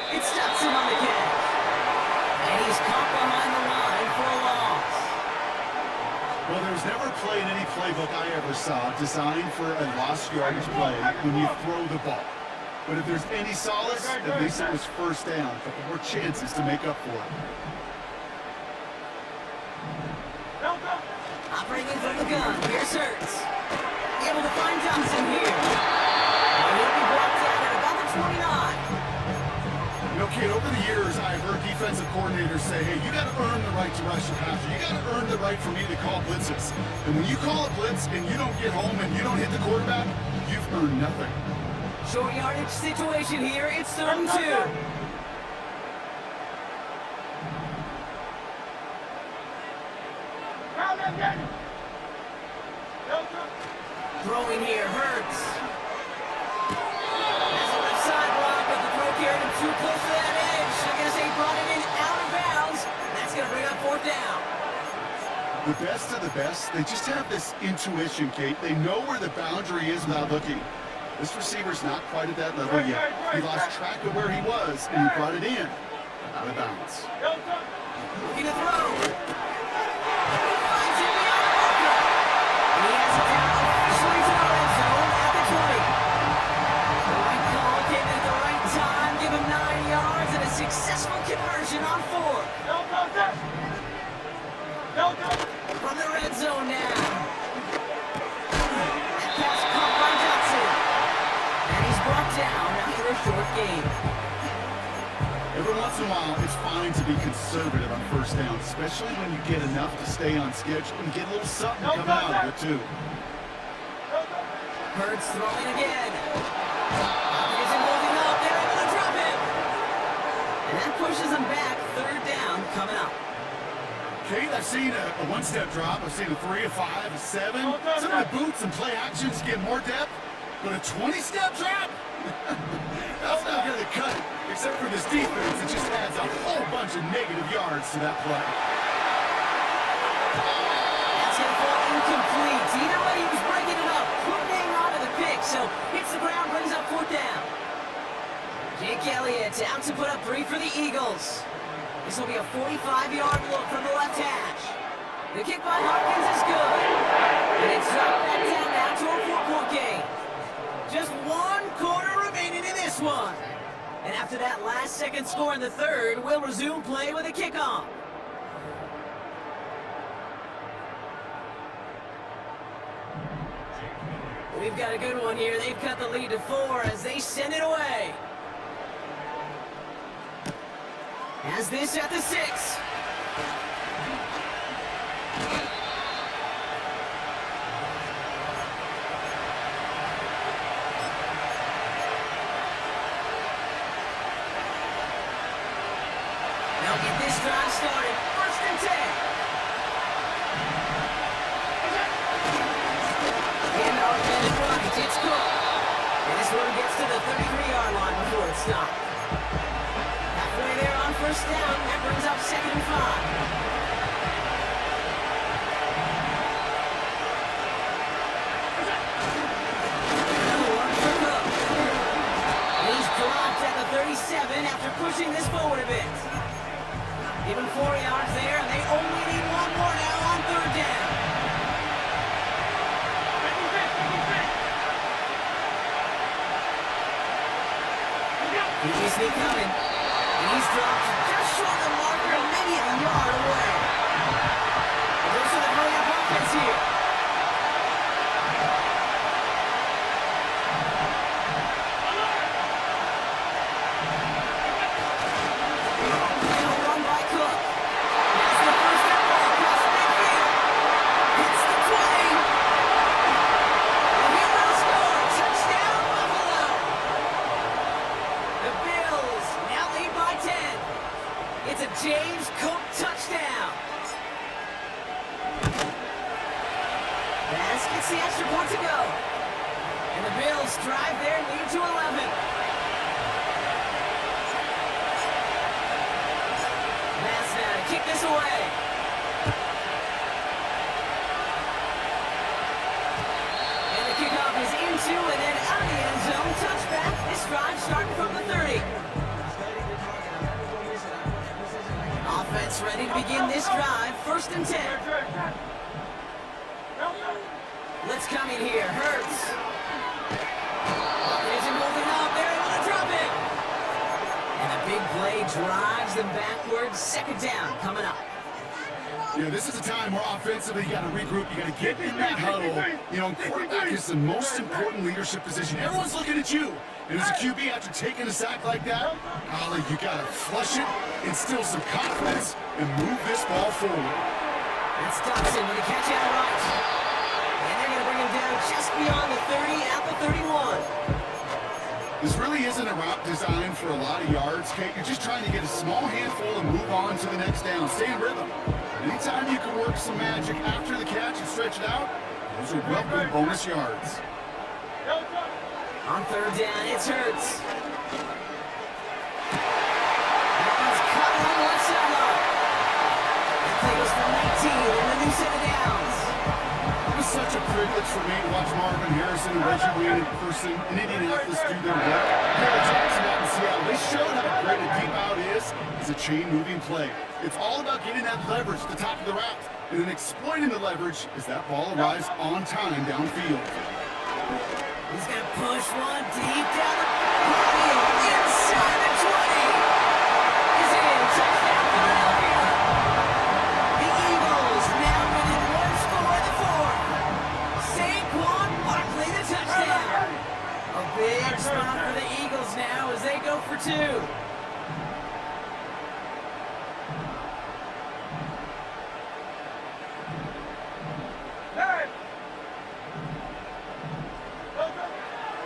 It stops him on the catch. And he's caught behind the line for a loss. Well, there was never a play in any playbook I ever saw designed for a lost yardage play when you throw the ball. But if there's any solace, at least it was 1st down. A couple more chances to make up for it. Operating from the gun, here's Hurts. Able to find Johnson here. And he'll be brought down at about the 29. You know, kid, over the years, I've heard defensive coordinators say, hey, you got to earn the right to rush the passer. You got to earn the right for me to call blitzes. And when you call a blitz and you don't get home and you don't hit the quarterback, you've earned nothing. Short yardage situation here. It's 3rd and 2. Throwing here, Hurts. Has a left side block, but the throw carried him too close to that edge. I guess they brought it in out of bounds. That's going to bring up 4th down. The best of the best, they just have this intuition, Kate. They know where the boundary is without looking. This receiver's not quite at that level yet. He lost track of where he was, and he brought it in. Out of bounds. Looking to throw. He finds it beyond Walker. And he has it down officially to the red zone at the 20. The right call came in at the right time. Give him 9 yards and a successful conversion on 4. From the red zone now. That pass caught by Johnson. And he's brought down after a short game. Every once in a while, it's fine to be conservative on 1st down, especially when you get enough to stay on schedule and get a little something coming out of it, too. Hurts throwing again. Isn't holding up. They're able to drop him. And that pushes him back. 3rd down coming up. Kate, I've seen a one-step drop. I've seen a 3, a 5, a 7. Some of the boots and play actions get more depth, but a 20-step drop? That's not going to cut it. Except for this defense, it just adds a whole bunch of negative yards to that play. That's going to fall incomplete. Either way, he was breaking it up. Couldn't hang on to the pick, so hits the ground, brings up 4th down. Jake Elliott out to put up 3 for the Eagles. This will be a 45-yard look from the left hash. The kick by Hopkins is good. And it's dropped back down now to a 4-point game. Just 1 quarter remaining in this one. And after that last-second score in the 3rd, we'll resume play with a kickoff. We've got a good one here. They've cut the lead to 4 as they send it away. Has this at the 6. Now get this drive started. 1st and 10. And off and right, it's Cook. And this one gets to the 33-yard line before it's stopped. Halfway there on 1st down. That brings up 2nd and 5. At the 37 after pushing this forward a bit. Even 4 yards there, and they only need 1 more now on 3rd down. PG sneak coming, and he's dropped just short of the marker, maybe a yard away. It goes to the hurry-up offense here. This gets the extra point to go. And the Bills drive their lead to 11. That's now to kick this away. And the kickoff is into and then out of the end zone. Touchback. This drive starting from the 30. Offense ready to begin this drive. 1st and 10. Let's come in here. Hurts. Isn't holding up. They're able to drop it. And a big play drives them backwards. 2nd down coming up. Yeah, this is a time where offensively you got to regroup. You got to get in that huddle. You know, quarterback is the most important leadership position. Everyone's looking at you. And as a QB, after taking a sack like that, golly, you got to flush it, instill some confidence, and move this ball forward. That's Dodson with a catch out right. And they're going to bring him down just beyond the 30 at the 31. This really isn't a route designed for a lot of yards, Kate. You're just trying to get a small handful and move on to the next down. Stay in rhythm. Anytime you can work some magic after the catch and stretch it out, those are welcome bonus yards. On 3rd down, it's Hurts. That one's cut on the left sideline. The play goes for 19 in the new set of downs. It was such a privilege for me to watch Marvin Harrison and Reggie Wayne in person in Indianapolis do their work. Taylor Jackson out in Seattle, they showed how great a deep out is as a chain-moving play. It's all about getting that leverage at the top of the route and then exploiting the leverage as that ball arrives on time downfield. He's going to push one deep down the body, inside the 20. He's in. Touchdown, Philadelphia. The Eagles now within 1 score in the 4th. Saquon Barkley, the touchdown. A big spot for the Eagles now as they go for 2.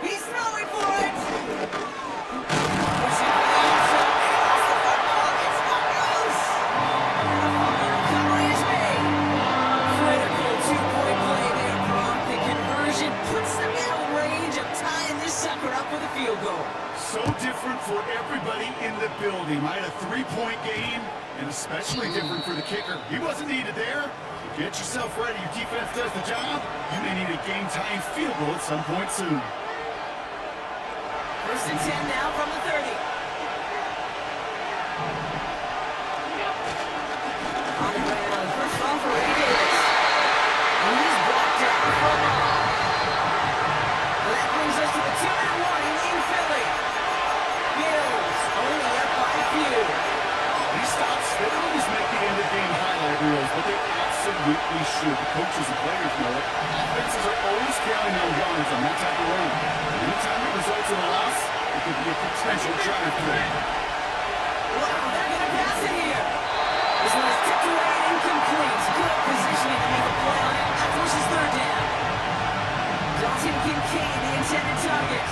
He's throwing for it. Recovery is made. Critical 2-point play there, Brock. The conversion puts them out of range of tying this sucker up with a field goal. So different for everybody in the building, right? A 3-point game, and especially different for the kicker. He wasn't needed there. Get yourself ready. Your defense does the job. You may need a game-tying field goal at some point soon. 1st and 10 now from the 30. On the ground, first ball for Ray Davis. And he's blocked out for a ball. That brings us to the 2-minute warning in Philly. Bills only up by a few. These stops, they don't always make the end-of-game highlight reels, but they absolutely should. The coaches and players know it. Offenses are always counting on yards on that type of run. Anytime it results in a loss, it could be a potential drive play. Wow, they're going to pass it here. This one is tipped away and incomplete. Good positioning to make a play on it. That forces 3rd down. Dalton Kincaid, the intended target.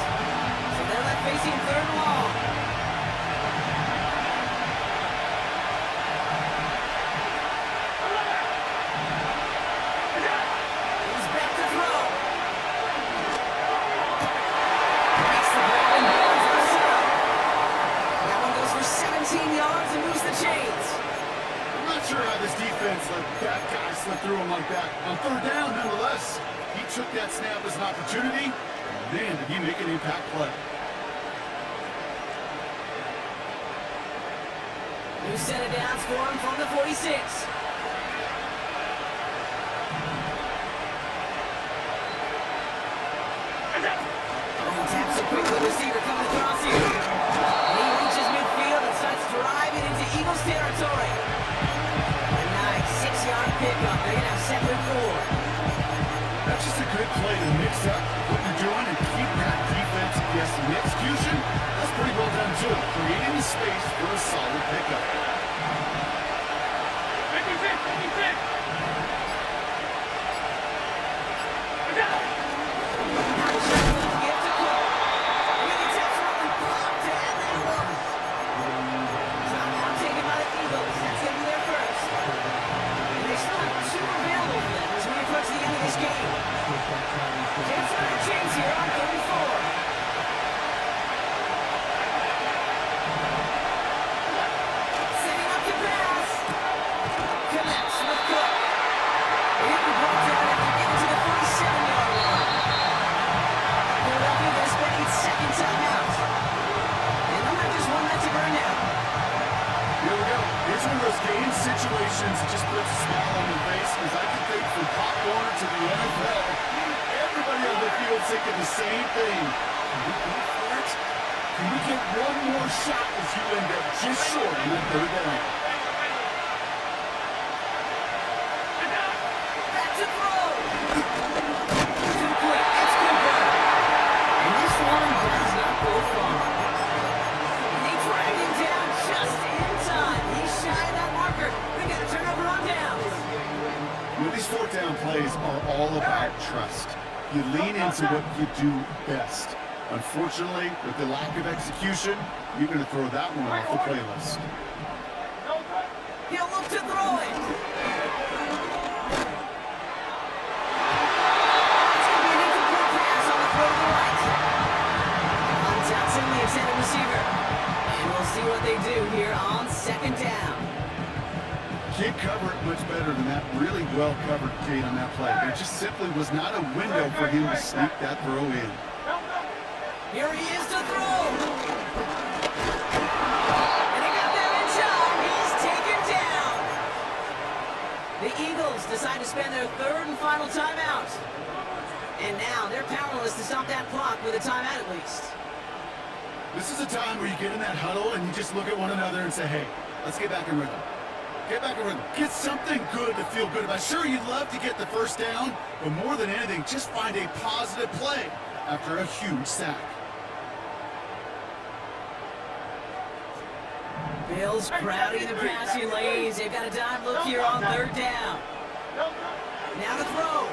So they're left facing 3rd and long. He's back to throw. Makes the ball and bounds outside. That one goes for 17 yards and moves the chains. I'm not sure how this defense let that guy slip through him like that. On 3rd down, nonetheless, he took that snap as an opportunity. Man, did he make an impact play. New set of downs for him from the 46. Oh, taps it quickly, receiver coming across here. He reaches midfield and starts driving into Eagles territory. A nice 6-yard pickup. They're going to have 2nd and 4. That's just a good play to mix up what you're doing and keep that defense guessing. The execution, that's pretty well done too. Creating the space for a solid pickup. This game. thinking the same thing. Can we go for it? Can we get one more shot as you end up just short on that third down? Back to throw. Complete. It's Cooper. And this one does not go far. They drag him down just in time. He's shy of that marker. We got a turnover on downs. These fourth down plays are all about trust. You lean into what you do best. Unfortunately, with the lack of execution, you're going to throw that one off the playlist. He'll look to throw it. It's going to be an incomplete pass on the throw to the right. Untouching the intended receiver. And we'll see what they do here on second down. Can't cover it much better than that really well-covered gate on that play. There just simply was not a window for him to sneak that throw in. Here he is to throw. And he got there in time. He's taken down. The Eagles decide to spend their third and final timeout. And now they're powerless to stop that clock with a timeout at least. This is a time where you get in that huddle and you just look at one another and say, hey, let's get back in rhythm. Get back in rhythm. Get something good to feel good about. Sure, you'd love to get the first down, but more than anything, just find a positive play after a huge sack. Bills crowding the passing lanes. They've got a dive look here on third down. Now to throw.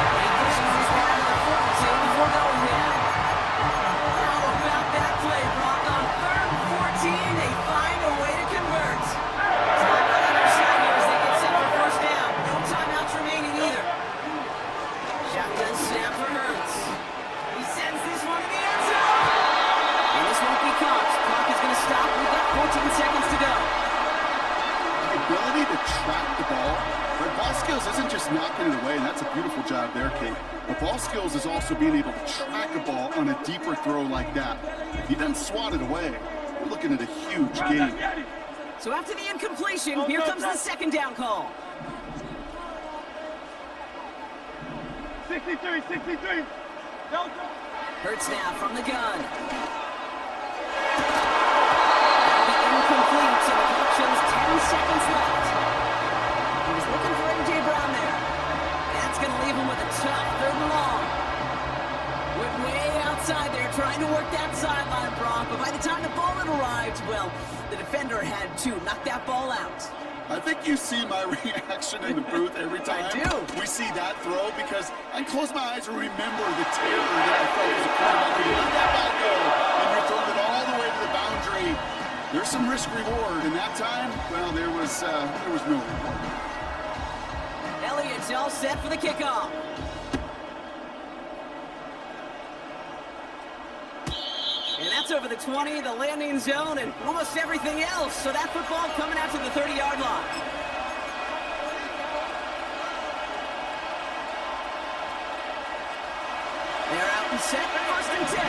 He pushes this down to the 42 before going down. How about that play, Brock? On third and 14, they find a way to convert. Timeout on their side here as they get set for first down. No timeouts remaining either. Shotgun snap for Hurts. He sends this one to the end zone. And this won't be caught. Clock is going to stop. We've got 14 seconds to go. The ability to track the ball. But ball skills isn't just knocking it away, and that's a beautiful job there, Kate. But ball skills is also being able to track a ball on a deeper throw like that. If he doesn't swat it away, we're looking at a huge game. So after the incompletion, here comes the second down call. 63. Hurts now from the gun. That'll be incomplete, so the clock shows 10 seconds left. He was looking for A.J. Brown there. That's going to leave him with a tough third and long. Went way outside there, trying to work that sideline, Brock, but by the time the ball had arrived, well, the defender had to knock that ball out. I think you see my reaction in the booth every time I do. we see that throw, because I close my eyes and remember the terror that I felt as a quarterback. You let that ball go, and you're throwing it all the way to the boundary. There's some risk reward, and that time, well, there was no reward. Elliott's all set for the kickoff. And that's over the 20, the landing zone, and almost everything else. So that football coming out to the 30-yard line. They're out and set, first and 10.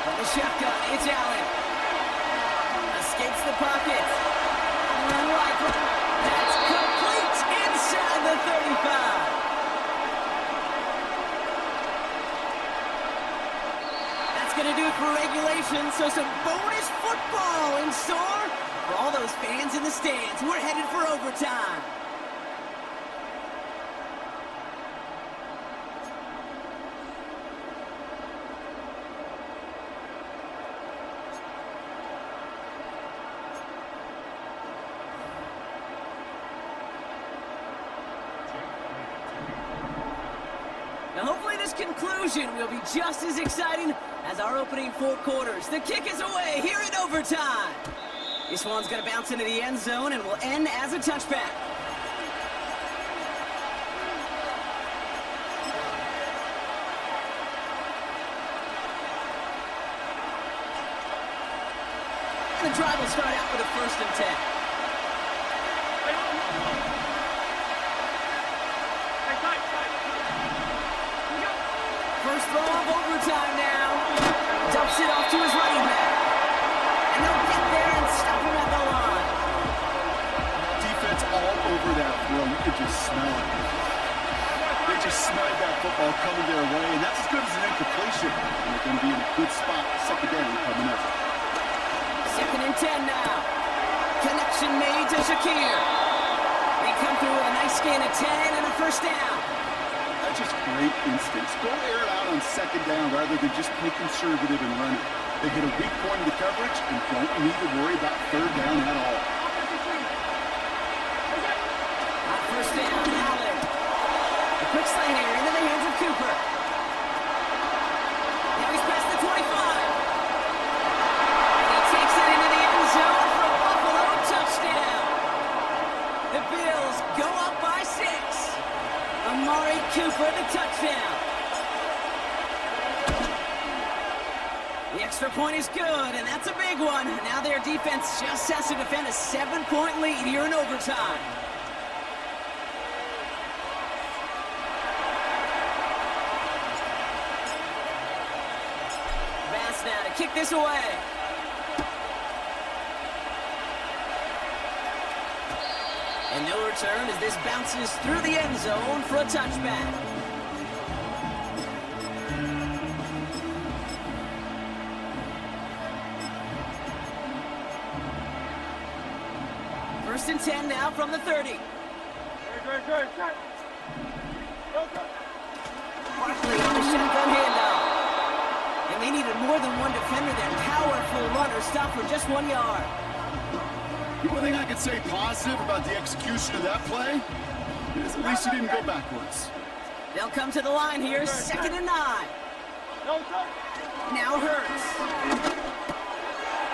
From the shotgun, it's Allen. Escapes the pocket. Run right. That's complete inside the 35. That's going to do it for regulation, so some bonus football in store for all those fans in the stands. We're headed for overtime. Now hopefully this conclusion will be just as exciting as our opening 4 quarters. The kick is away here in overtime. This one's going to bounce into the end zone and will end as a touchback. The drive will start out with a first and 10. First throw of overtime now. Dumps it off to his running back. And they'll get there and stop him at the line. Defense all over that throw. You could just smell it. They just smelled that football coming their way, and that's as good as an incompletion. And they're going to be in a good spot. Second down coming up. 2nd and 10 now. Connection made to Shakir. They come through with a nice gain of 10 and a first down. That's just great instincts. Go air it out on second down rather than just play conservative and run it. They hit a weak point in the coverage and don't need to worry about third down at all. On first down, Allen. A quick slant here into the hands of Cooper. Now he's past the 25. And he takes it into the end zone for a Buffalo touchdown. The Bills go up by 6. Amari Cooper, the touchdown. The extra point is good, and that's a big one. Now their defense just has to defend a 7-point lead here in overtime. Vance now to kick this away. And no return as this bounces through the end zone for a touchback. First and 10 now from the 30. Barkley on the shotgun handoff. And they needed more than one defender there. Powerful runner stop for just 1 yard. The only thing I could say positive about the execution of that play is at least he didn't go backwards. They'll come to the line here, 2nd and 9. Now Hurts.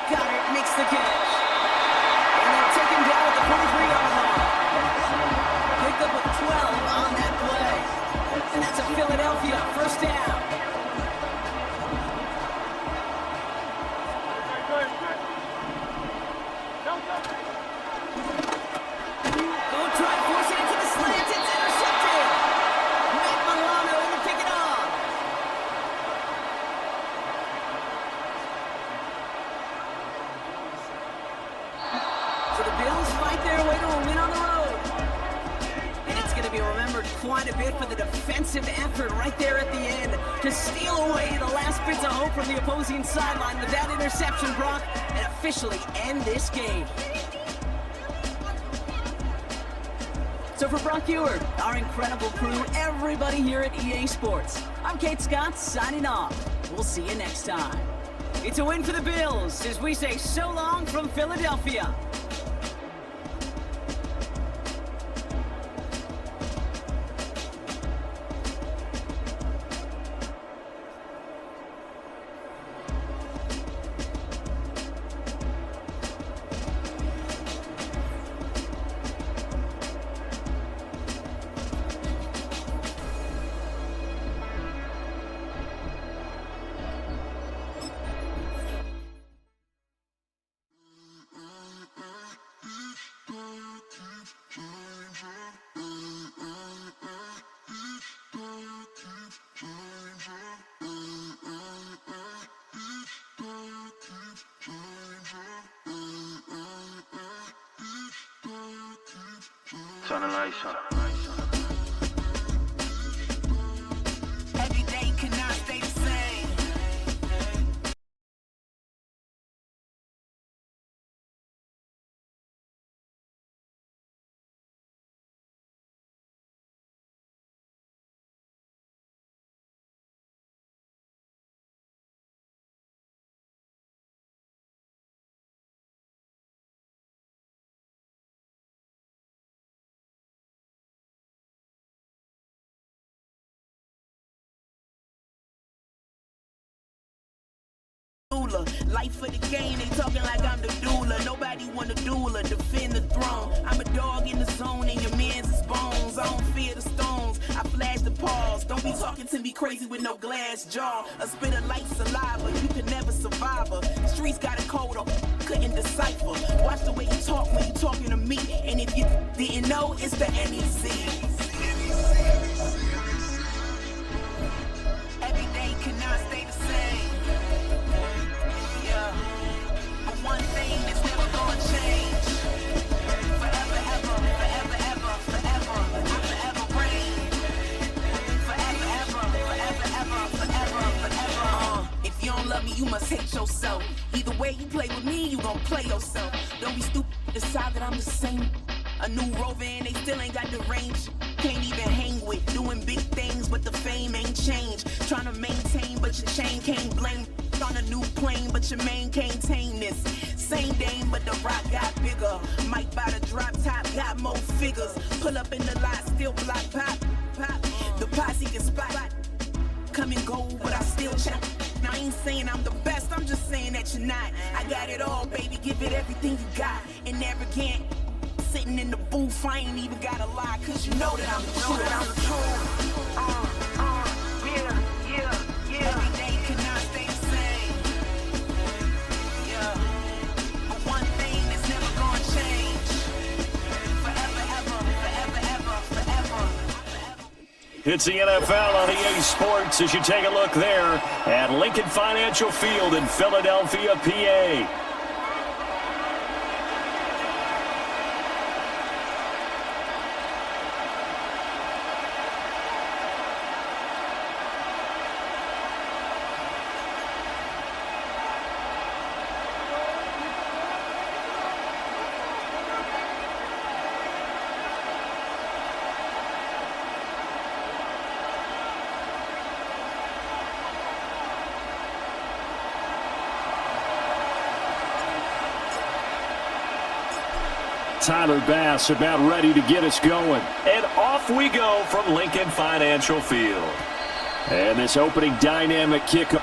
Goddard makes the catch. And they'll take him down at the 43-yard line. Picked up with 12 on that play. And that's a Philadelphia first down. Go try to force it into the slant. It's intercepted. Matt Milano to pick it off. So the Bills fight their way to a win on the road. And it's going to be remembered quite a bit for the defensive effort right there at the end to steal away the last bits of hope from the opposing sideline with that interception, Brock, and officially end this game. So for Brock Ewart, our incredible crew, everybody here at EA Sports, I'm Kate Scott signing off. We'll see you next time. It's a win for the Bills as we say so long from Philadelphia. Turn the lights on. Every day cannot stay the same. Life for the game, they talking like I'm the doula. Nobody wanna doula, defend the throne. I'm a dog in the zone and your man's is bones. I don't fear the stones, I flash the paws. Don't be talking to me crazy with no glass jaw. A spit of light saliva, you could never survive her. Streets got a code, couldn't decipher. Watch the way you talk when you talking to me. And if you didn't know, it's the NEC. Every day you must hate yourself. Either way you play with me, you gon' play yourself. Don't be stupid, decide that I'm the same. A new rover and they still ain't got the range. Can't even hang with, doing big things, but the fame ain't changed. Trying to maintain, but your chain can't blame. On a new plane, but your main can't tame this. Same dame, but the rock got bigger. Might buy the drop top, got more figures. Pull up in the lot, still block pop. The posse can spot. Come and go, but I still check. Now I ain't saying I'm the best, I'm just saying that you're not. I got it all, baby, give it everything you got. And arrogant, sitting in the booth, I ain't even gotta lie, cause you know that I'm the truth. Yeah. Every day cannot stay the same. Yeah. But one thing that's never gonna change. Forever. It's the NFL on EA Sports as you take a look there at Lincoln Financial Field in Philadelphia, PA. Tyler Bass about ready to get us going. And off we go from Lincoln Financial Field. And this opening dynamic kickoff.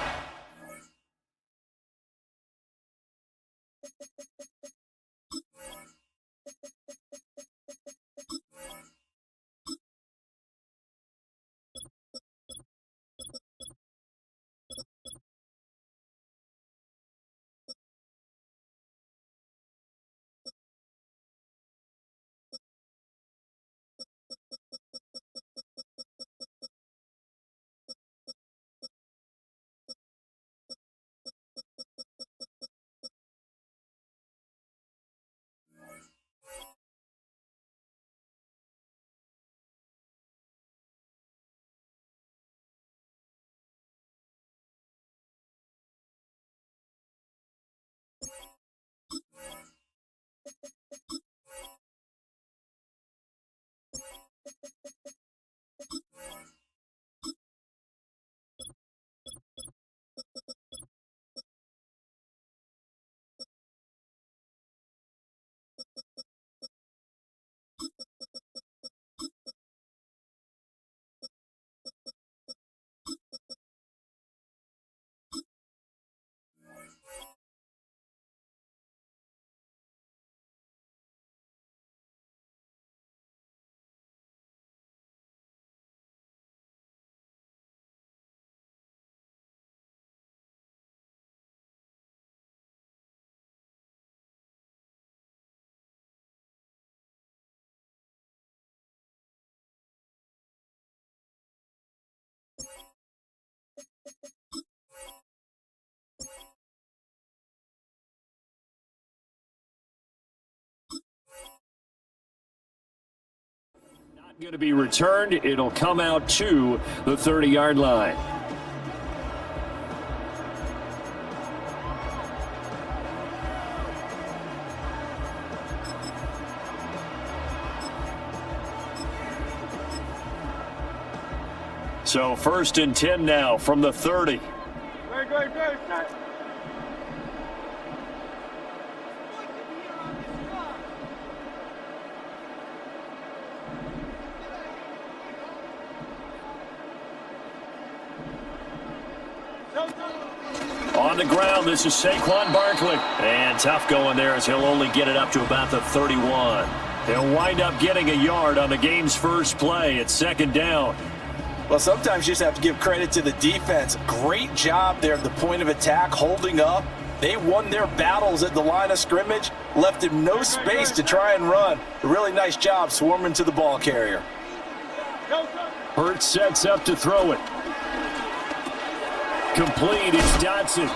Going to be returned. It'll come out to the 30-yard line. So 1st and 10 now from the 30. On the ground, this is Saquon Barkley. And tough going there as he'll only get it up to about the 31. He'll wind up getting a yard on the game's first play. It's 2nd down. Well, sometimes you just have to give credit to the defense. Great job there at the point of attack, holding up. They won their battles at the line of scrimmage, left him no space to try and run. A really nice job swarming to the ball carrier. Hurts sets up to throw it. Complete, it's Dotson.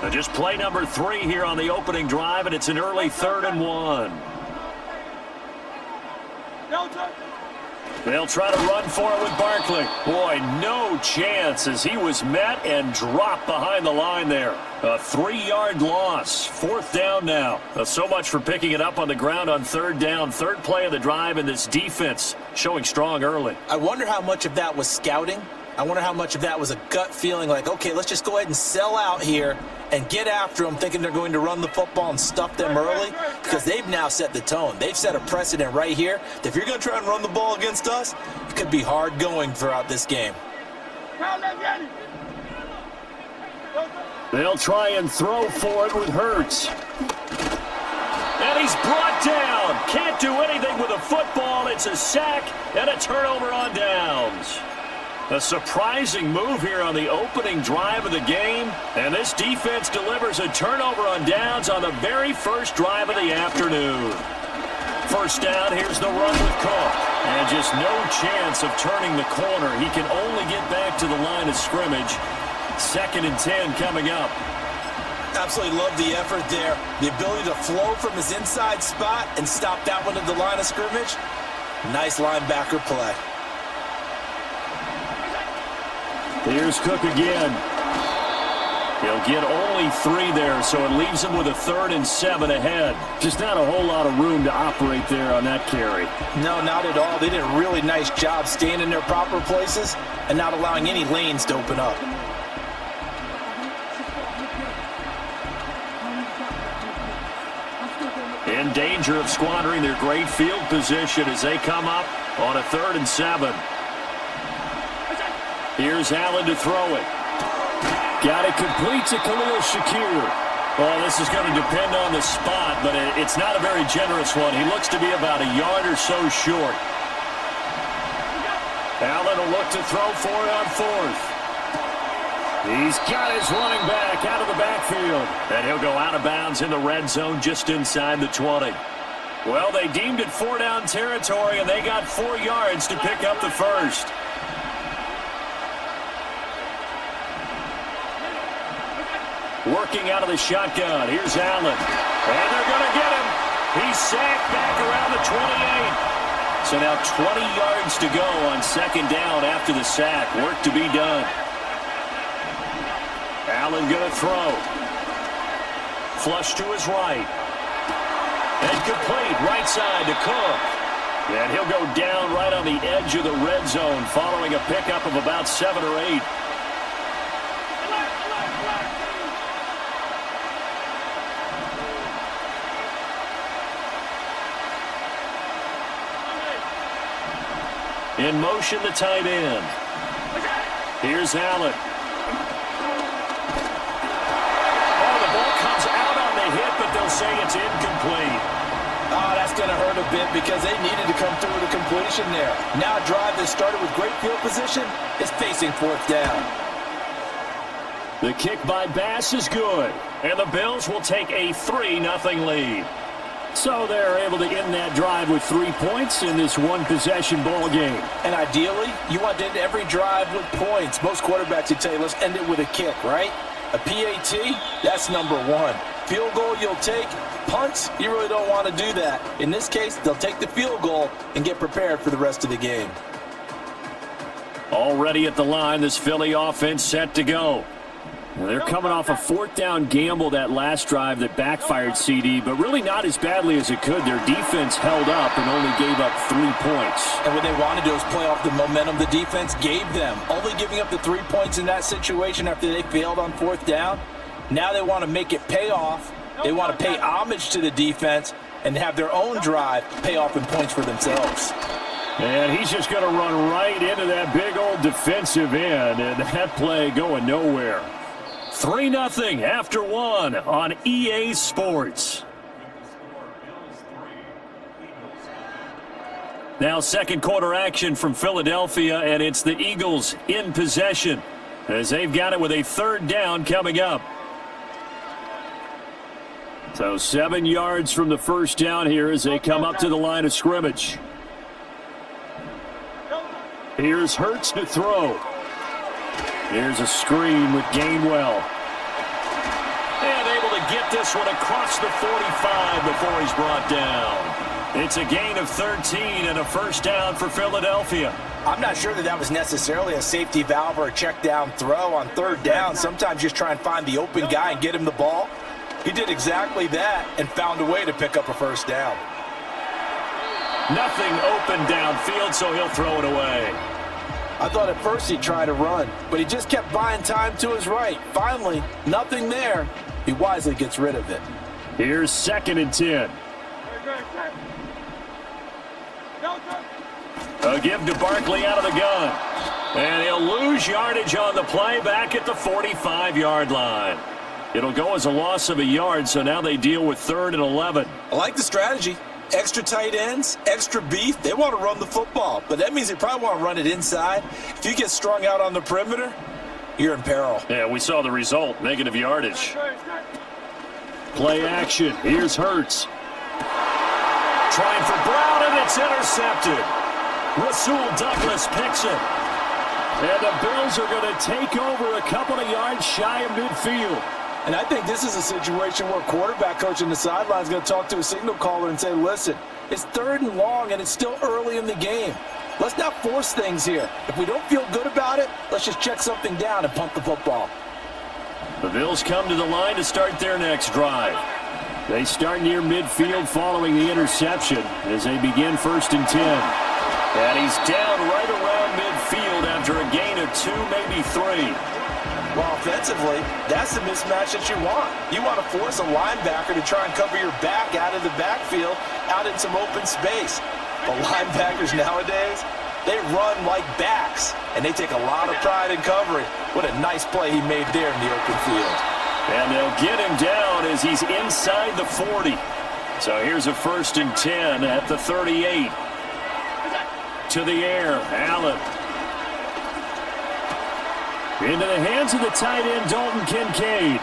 Just play number 3 here on the opening drive, and it's an early 3rd and 1. They'll try to run for it with Barkley. Boy, no chance as he was met and dropped behind the line there. A 3-yard loss. 4th down now. So much for picking it up on the ground on 3rd down. 3rd play of the drive, and this defense showing strong early. I wonder how much of that was scouting. I wonder how much of that was a gut feeling like, okay, let's just go ahead and sell out here and get after them, thinking they're going to run the football and stuff them early, because they've now set the tone. They've set a precedent right here. If you're going to try and run the ball against us, it could be hard going throughout this game. They'll try and throw for it with Hurts. And he's brought down. Can't do anything with a football. It's a sack and a turnover on downs. A surprising move here on the opening drive of the game. And this defense delivers a turnover on downs on the very first drive of the afternoon. First down, here's the run with Cook. And just no chance of turning the corner. He can only get back to the line of scrimmage. 2nd and 10 coming up. Absolutely love the effort there. The ability to flow from his inside spot and stop that one at the line of scrimmage. Nice linebacker play. Here's Cook again. He'll get only 3 there, so it leaves him with a 3rd and 7 ahead. Just not a whole lot of room to operate there on that carry. No, not at all. They did a really nice job staying in their proper places and not allowing any lanes to open up. In danger of squandering their great field position as they come up on a 3rd and 7. Here's Allen to throw it. Got it complete to Khalil Shakir. Well, this is going to depend on the spot, but it's not a very generous one. He looks to be about a yard or so short. Allen will look to throw for it on 4th. He's got his running back out of the backfield. And he'll go out of bounds in the red zone just inside the 20. Well, they deemed it 4-down territory, and they got 4 yards to pick up the first. Working out of the shotgun. Here's Allen. And they're going to get him. He's sacked back around the 28. So now 20 yards to go on 2nd down after the sack. Work to be done. Allen going to throw. Flush to his right. And complete right side to Cook. And he'll go down right on the edge of the red zone following a pickup of about 7 or 8. In motion, the tight end. Here's Allen. Oh, the ball comes out on the hit, but they'll say it's incomplete. Oh, that's going to hurt a bit because they needed to come through with a completion there. Now a drive that started with great field position is facing 4th down. The kick by Bass is good, and the Bills will take a 3-0 lead. So they're able to end that drive with 3 points in this one-possession ball game. And ideally, you want to end every drive with points. Most quarterbacks would tell you, let's end it with a kick, right? A PAT, that's number 1. Field goal you'll take. Punts, you really don't want to do that. In this case, they'll take the field goal and get prepared for the rest of the game. Already at the line, this Philly offense set to go. They're coming off a 4th down gamble that last drive that backfired CD, but really not as badly as it could. Their defense held up and only gave up 3 points. And what they want to do is play off the momentum the defense gave them. Only giving up the 3 points in that situation after they failed on 4th down. Now they want to make it pay off. They want to pay homage to the defense and have their own drive pay off in points for themselves. And he's just going to run right into that big old defensive end, and that play going nowhere. 3-0 after 1 on EA Sports. Now 2nd quarter action from Philadelphia, and it's the Eagles in possession as they've got it with a 3rd down coming up. So 7 yards from the first down here as they come up to the line of scrimmage. Here's Hurts to throw. Here's a screen with Gainwell. get this one across the 45 before he's brought down. It's a gain of 13 and a first down for Philadelphia. I'm not sure that was necessarily a safety valve or a check down throw on third down. Sometimes just try and find the open guy and get him the ball. He did exactly that and found a way to pick up a first down. Nothing open downfield, so he'll throw it away. I thought at first he'd try to run, but he just kept buying time to his right. Finally, nothing there. He wisely gets rid of it. Here's 2nd and 10. A give to Barkley out of the gun. And he'll lose yardage on the play back at the 45-yard line. It'll go as a loss of a yard, so now they deal with 3rd and 11. I like the strategy. Extra tight ends, extra beef. They want to run the football, but that means they probably want to run it inside. If you get strung out on the perimeter, you're in peril. Yeah, we saw the result, negative yardage. Play action. Here's Hurts. Trying for Brown, and it's intercepted. Rasul Douglas picks it. And the Bills are going to take over a couple of yards shy of midfield. And I think this is a situation where quarterback coach in the sideline is going to talk to a signal caller and say, listen, it's 3rd and long and it's still early in the game. Let's not force things here. If we don't feel good about it, let's just check something down and punt the football. The Bills come to the line to start their next drive. They start near midfield following the interception as they begin 1st and 10. And he's down right around midfield after a gain of 2, maybe 3. Well, offensively, that's the mismatch that you want. You want to force a linebacker to try and cover your back out of the backfield, out in some open space. The linebackers nowadays, they run like backs, and they take a lot of pride in covering. What a nice play he made there in the open field. And they'll get him down as he's inside the 40. So here's a 1st and 10 at the 38. To the air, Allen. Into the hands of the tight end, Dalton Kincaid.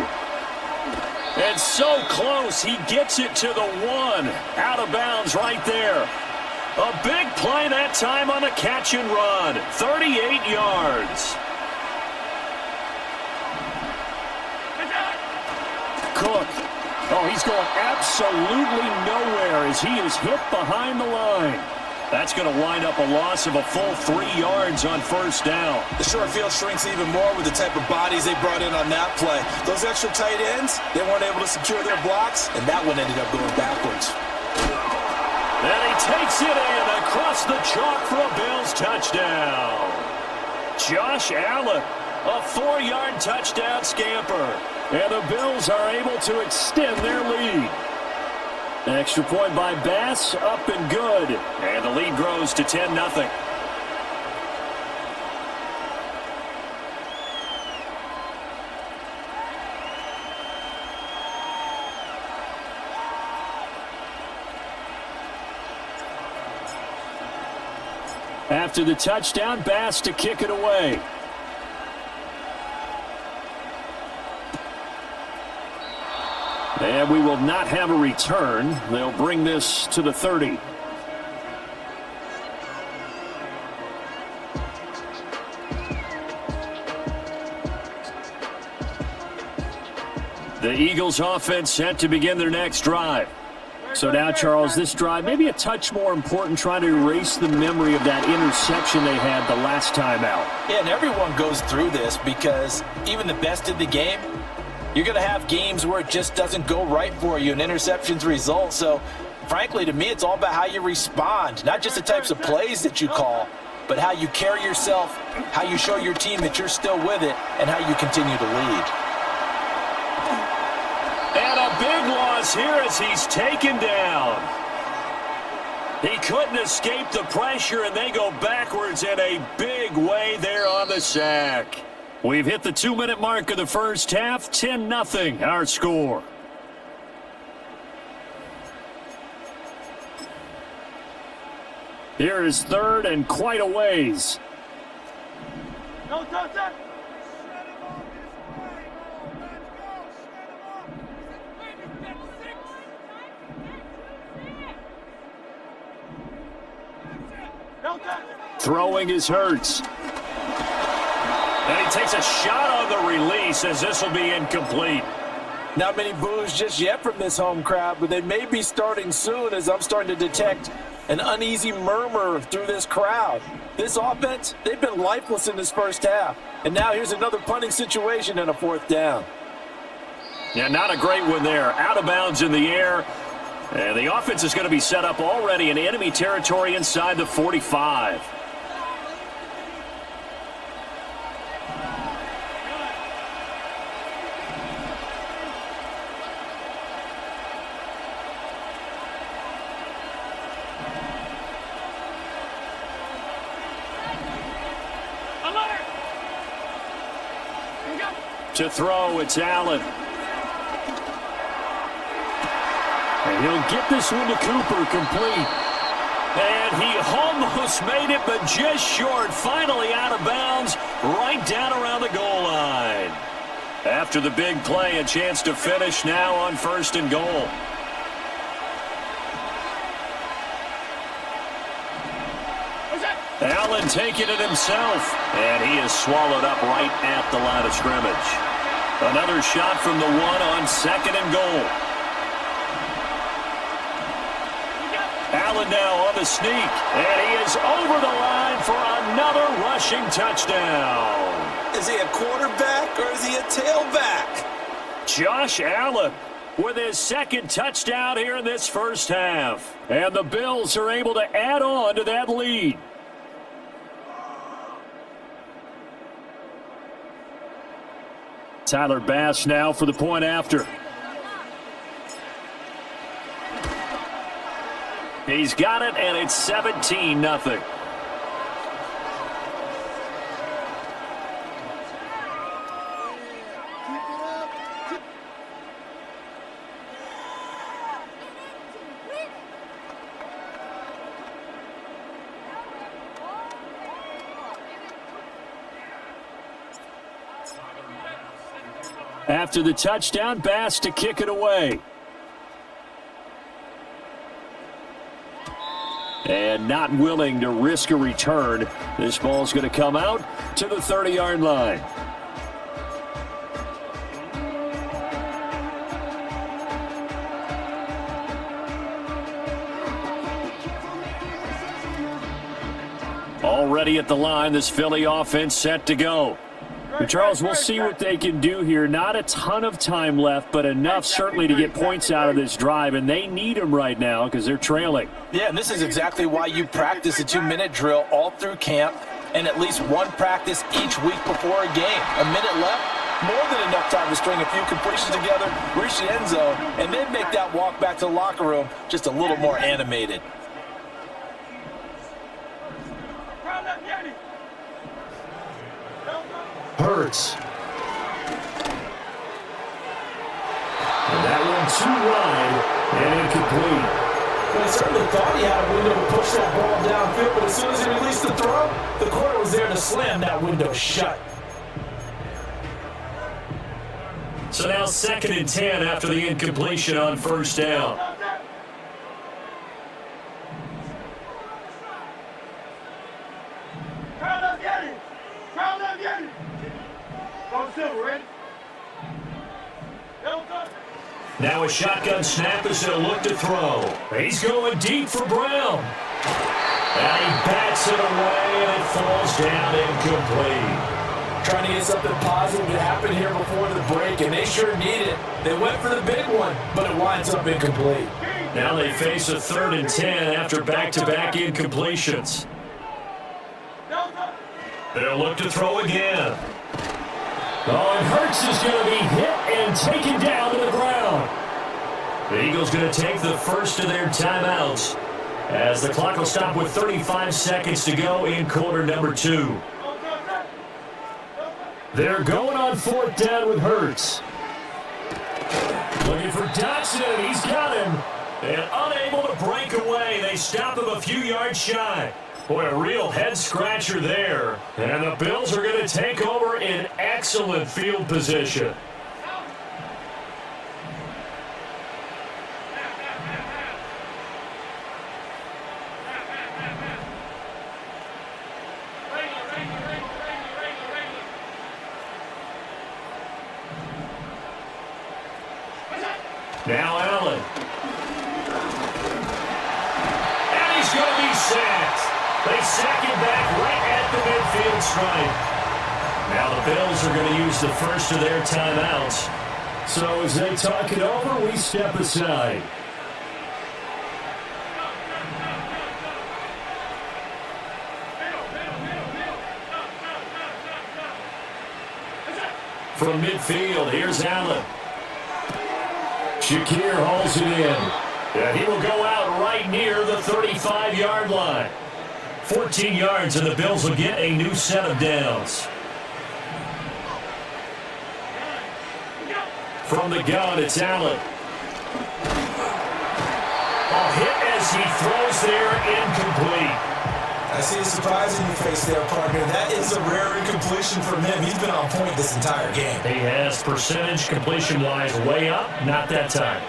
And so close, he gets it to the 1. Out of bounds right there. A big play that time on a catch and run. 38 yards. Cook. Oh, he's going absolutely nowhere as he is hit behind the line. That's going to wind up a loss of a full 3 yards on 1st down. The short field shrinks even more with the type of bodies they brought in on that play. Those extra tight ends, they weren't able to secure their blocks, and that one ended up going backwards. And he takes it in across the chalk for a Bills touchdown. Josh Allen, a 4-yard touchdown scamper. And the Bills are able to extend their lead. Extra point by Bass, up and good. And the lead grows to 10-0. After the touchdown, Bass to kick it away. And we will not have a return. They'll bring this to the 30. The Eagles offense set to begin their next drive. So now, Charles, this drive maybe a touch more important, trying to erase the memory of that interception they had the last time out. Yeah, and everyone goes through this because even the best in the game, you're going to have games where it just doesn't go right for you and interceptions result. So, frankly, to me, it's all about how you respond, not just the types of plays that you call, but how you carry yourself, how you show your team that you're still with it, and how you continue to lead. And a big loss here as he's taken down. He couldn't escape the pressure, and they go backwards in a big way there on the sack. We've hit the 2-minute mark of the first half. 10-0 our score. Here is 3rd and quite a ways. No touchdown. Throwing is Hurts. And he takes a shot on the release as this will be incomplete. Not many boos just yet from this home crowd, but they may be starting soon as I'm starting to detect an uneasy murmur through this crowd. This offense, they've been lifeless in this first half. And now here's another punting situation and a fourth down. Yeah, not a great one there. Out of bounds in the air. And the offense is going to be set up already in enemy territory inside the 45. To throw, it's Allen. And he'll get this one to Cooper, complete. And he almost made it, but just short. Finally out of bounds, right down around the goal line. After the big play, a chance to finish now on 1st and goal. Allen taking it himself, and he is swallowed up right at the line of scrimmage. Another shot from the one on 2nd and goal. Allen now on the sneak, and he is over the line for another rushing touchdown. Is he a quarterback or is he a tailback? Josh Allen with his 2nd touchdown here in this first half. And the Bills are able to add on to that lead. Tyler Bass now for the point after. He's got it, and it's 17-0. After the touchdown, Bass to kick it away. And not willing to risk a return. This ball's going to come out to the 30-yard line. Already at the line, this Philly offense set to go. Charles, we'll see what they can do here. Not a ton of time left, but enough certainly to get points out of this drive, and they need them right now because they're trailing. Yeah, and this is exactly why you practice a 2-minute drill all through camp and at least one practice each week before a game. A minute left, more than enough time to string a few completions together, reach the end zone, and then make that walk back to the locker room just a little more animated. Hurts. And that one too wide and incomplete. Well, he certainly thought he had a window to push that ball downfield, but as soon as he released the throw, the corner was there to slam that window shut. So now 2nd and 10 after the incompletion on 1st down. Now a shotgun snap as he'll look to throw. He's going deep for Brown. And he bats it away, and it falls down incomplete. Trying to get something positive to happen here before the break, and they sure need it. They went for the big one, but it winds up incomplete. Now they face a 3rd and 10 after back-to-back incompletions. They'll look to throw again. Oh, and Hurts is going to be hit and taken down to the ground. The Eagles going to take the first of their timeouts as the clock will stop with 35 seconds to go in quarter number 2. They're going on 4th down with Hurts. Looking for Dotson. He's got him. And unable to break away. They stop him a few yards shy. Boy, a real head-scratcher there. And the Bills are going to take over in excellent field position. Now Allen. And he's going to be sacked. They sack him back right at the midfield stripe. Now the Bills are going to use the first of their timeouts. So as they talk it over, we step aside. From midfield, here's Allen. Shakir hauls it in. And he will go out right near the 35-yard line. 14 yards, and the Bills will get a new set of downs. From the gun, it's Allen. A hit as he throws there, incomplete. I see a surprise in your face there, partner. That is a rare incompletion from him. He's been on point this entire game. He has percentage completion-wise way up, not that time.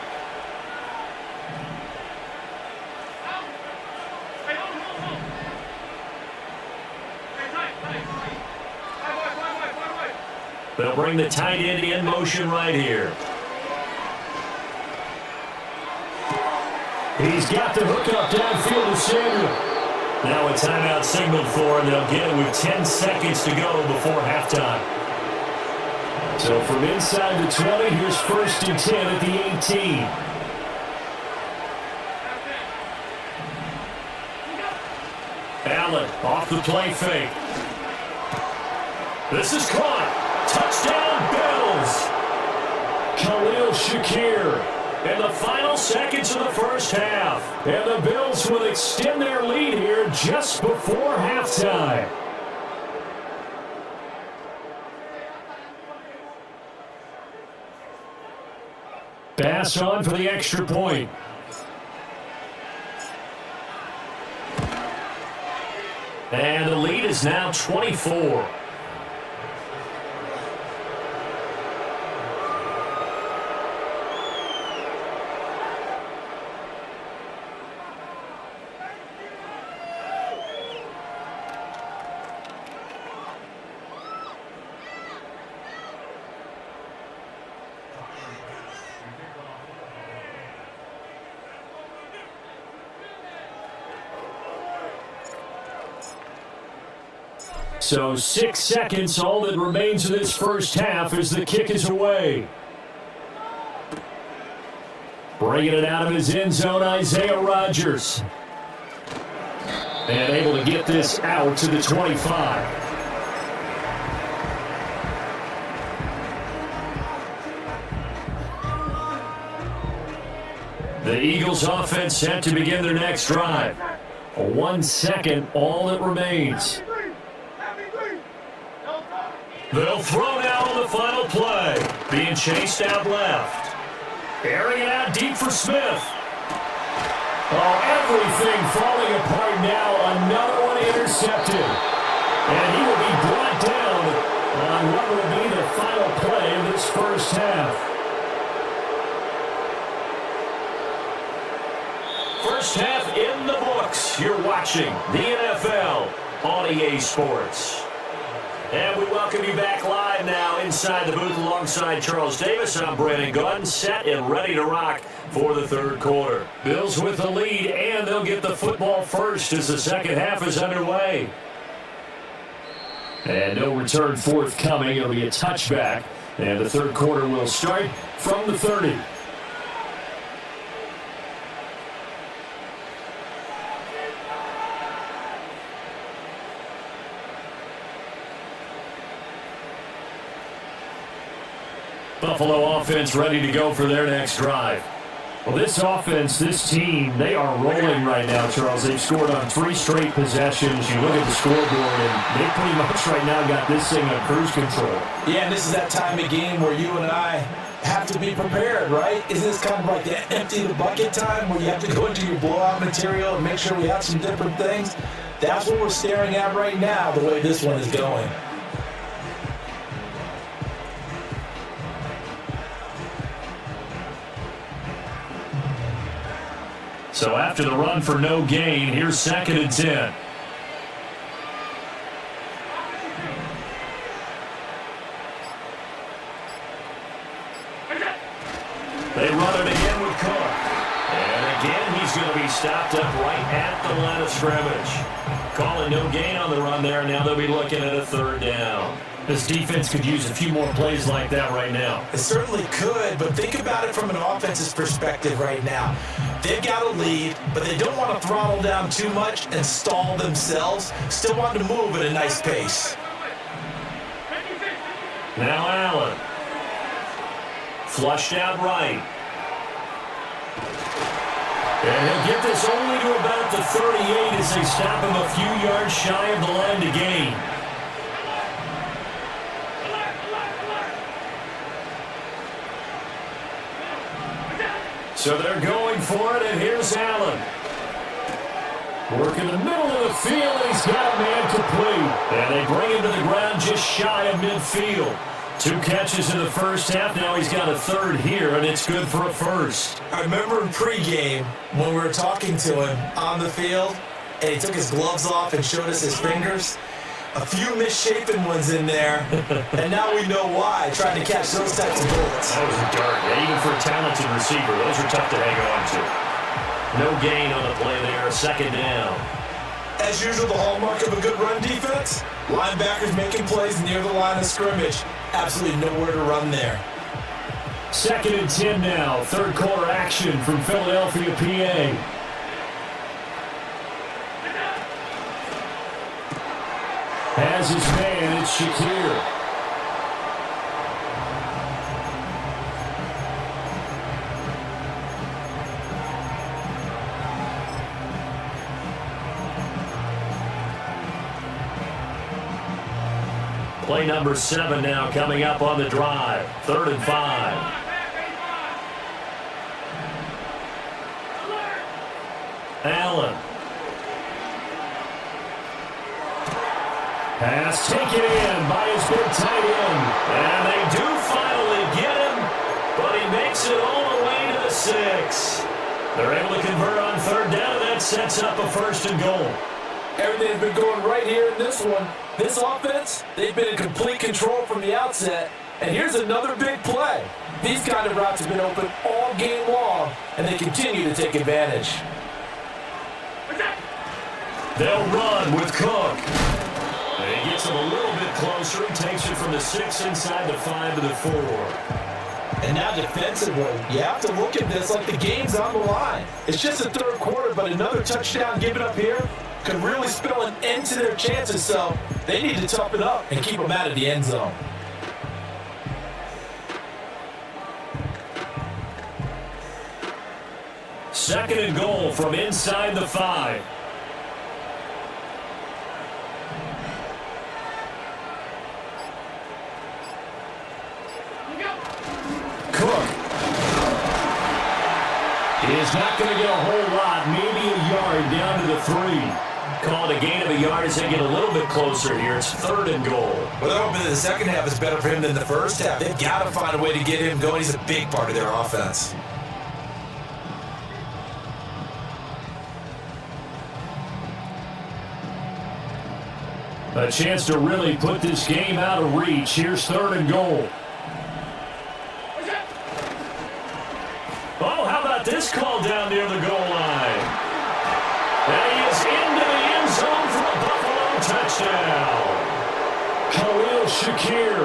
They'll bring the tight end in motion right here. He's got the hook up downfield to Samuel. Now a timeout signaled for, and they'll get it with 10 seconds to go before halftime. So from inside the 20, here's 1st and 10 at the 18. Allen off the play fake. This is caught. Touchdown, Bills! Khalil Shakir in the final seconds of the first half. And the Bills will extend their lead here just before halftime. Pass on for the extra point. And the lead is now 24. So 6 seconds, all that remains of this first half as the kick is away. Bringing it out of his end zone, Isaiah Rodgers. And able to get this out to the 25. The Eagles offense set to begin their next drive. 1 second, all that remains. They'll throw now on the final play. Being chased out left. Airing it out deep for Smith. Oh, everything falling apart now. Another one intercepted. And he will be brought down on what will be the final play of this first half. First half in the books. You're watching the NFL on EA Sports. And we welcome you back live now inside the booth alongside Charles Davis. I'm Brandon Gunn, set and ready to rock for the third quarter. Bills with the lead, and they'll get the football first as the second half is underway. And no return forthcoming. It'll be a touchback, and the third quarter will start from the 30. Buffalo offense ready to go for their next drive. Well, this offense, this team, they are rolling right now, Charles. They've scored on 3 straight possessions. You look at the scoreboard, and they pretty much right now got this thing on cruise control. Yeah, and this is that time of game where you and I have to be prepared, right? Is this kind of like the empty the bucket time where you have to go into your blowout material and make sure we have some different things? That's what we're staring at right now, the way this one is going. So after the run for no gain, here's 2nd and 10. They run it again with Cook. And again, he's going to be stopped up right at the line of scrimmage. Calling no gain on the run there. Now they'll be looking at a third down. This defense could use a few more plays like that right now. It certainly could, but think about it from an offensive perspective right now. They've got a lead, but they don't want to throttle down too much and stall themselves. Still want to move at a nice pace. Now Allen. Flushed out right. And he'll get this only to about the 38 as they stop him a few yards shy of the line to gain. So they're going for it, and here's Allen. Working the middle of the field, and he's got a man complete. And they bring him to the ground just shy of midfield. 2 catches in the first half. Now he's got a third here, and it's good for a first. I remember in pregame when we were talking to him on the field, and he took his gloves off and showed us his fingers. A few misshapen ones in there, and now we know why, trying to catch those types of bullets. That was a dart. Yeah, even for a talented receiver, those are tough to hang on to. No gain on the play there, a second down. As usual, the hallmark of a good run defense, linebackers making plays near the line of scrimmage. Absolutely nowhere to run there. 2nd and 10 now, third quarter action from Philadelphia, PA. Has his man, it's Shakir. Play number 7 now coming up on the drive. 3rd and 5. Allen. Pass taken in by his big tight end. And they do finally get him, but he makes it all the way to the 6. They're able to convert on 3rd down, and that sets up a 1st and goal. Everything's been going right here in this one. This offense, they've been in complete control from the outset. And here's another big play. These kind of routes have been open all game long, and they continue to take advantage. They'll run with Cook. And he gets him a little bit closer. He takes it from the 6 inside the 5 to the 4. And now defensively, you have to look at this like the game's on the line. It's just the 3rd quarter, but another touchdown given up here could really spell an end to their chances, so they need to toughen up and keep them out of the end zone. Second and goal from inside the 5. Cook is not going to get a whole lot, maybe a yard down to the 3. Called a gain of a yard as they get a little bit closer here. It's 3rd and goal. Well, they're hoping that the second half is better for him than the first half. They've got to find a way to get him going. He's a big part of their offense. A chance to really put this game out of reach. Here's 3rd and goal. Oh, how about this call down near the goal line? And he is into the end zone for a Buffalo touchdown. Khalil Shakir,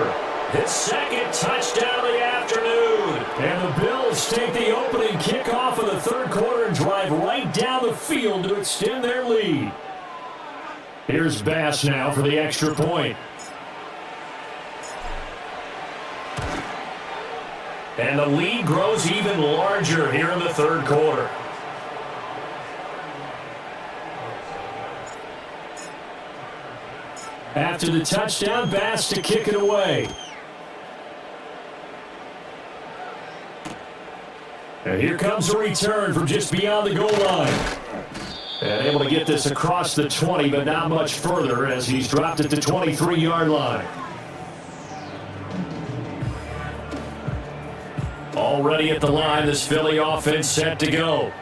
his 2nd touchdown of the afternoon. And the Bills take the opening kickoff of the 3rd quarter and drive right down the field to extend their lead. Here's Bass now for the extra point. And the lead grows even larger here in the 3rd quarter. After the touchdown, Bass to kick it away. And here comes a return from just beyond the goal line. And able to get this across the 20, but not much further as he's dropped at the 23-yard line. Already at the line, this Philly offense set to go.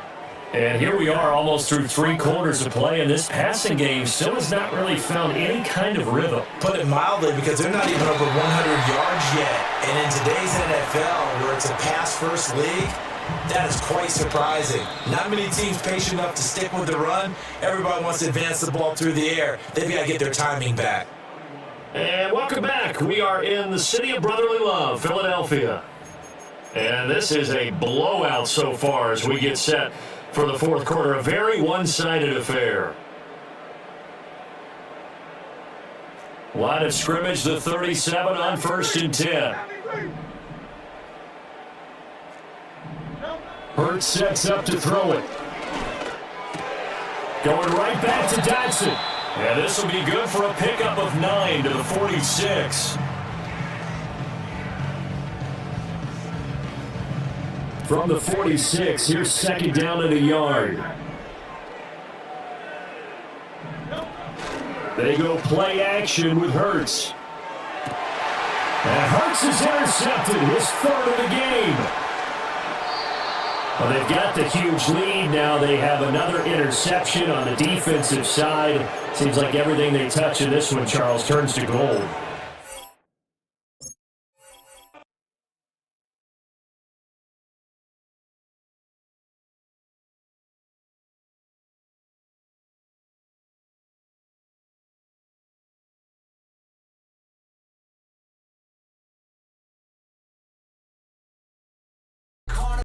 And here we are almost through 3 quarters of play, and this passing game still has not really found any kind of rhythm. Put it mildly, because they're not even over 100 yards yet. And in today's NFL, where it's it's a pass-first league, that is quite surprising. Not many teams patient enough to stick with the run. Everybody wants to advance the ball through the air. They've got to get their timing back. And welcome back. We are in the city of brotherly love, Philadelphia. And this is a blowout so far as we get set for the fourth quarter. A very one-sided affair. Line of scrimmage, the 37 on 1st and 10. Hurts sets up to throw it. Going right back to Dodson. And this will be good for a pickup of 9 to the 46. From the 46, here's second down and a yard. They go play action with Hurts. And Hurts is intercepted, his third of the game. Well, they've got the huge lead now. They have another interception on the defensive side. Seems like everything they touch in this one, Charles, turns to gold.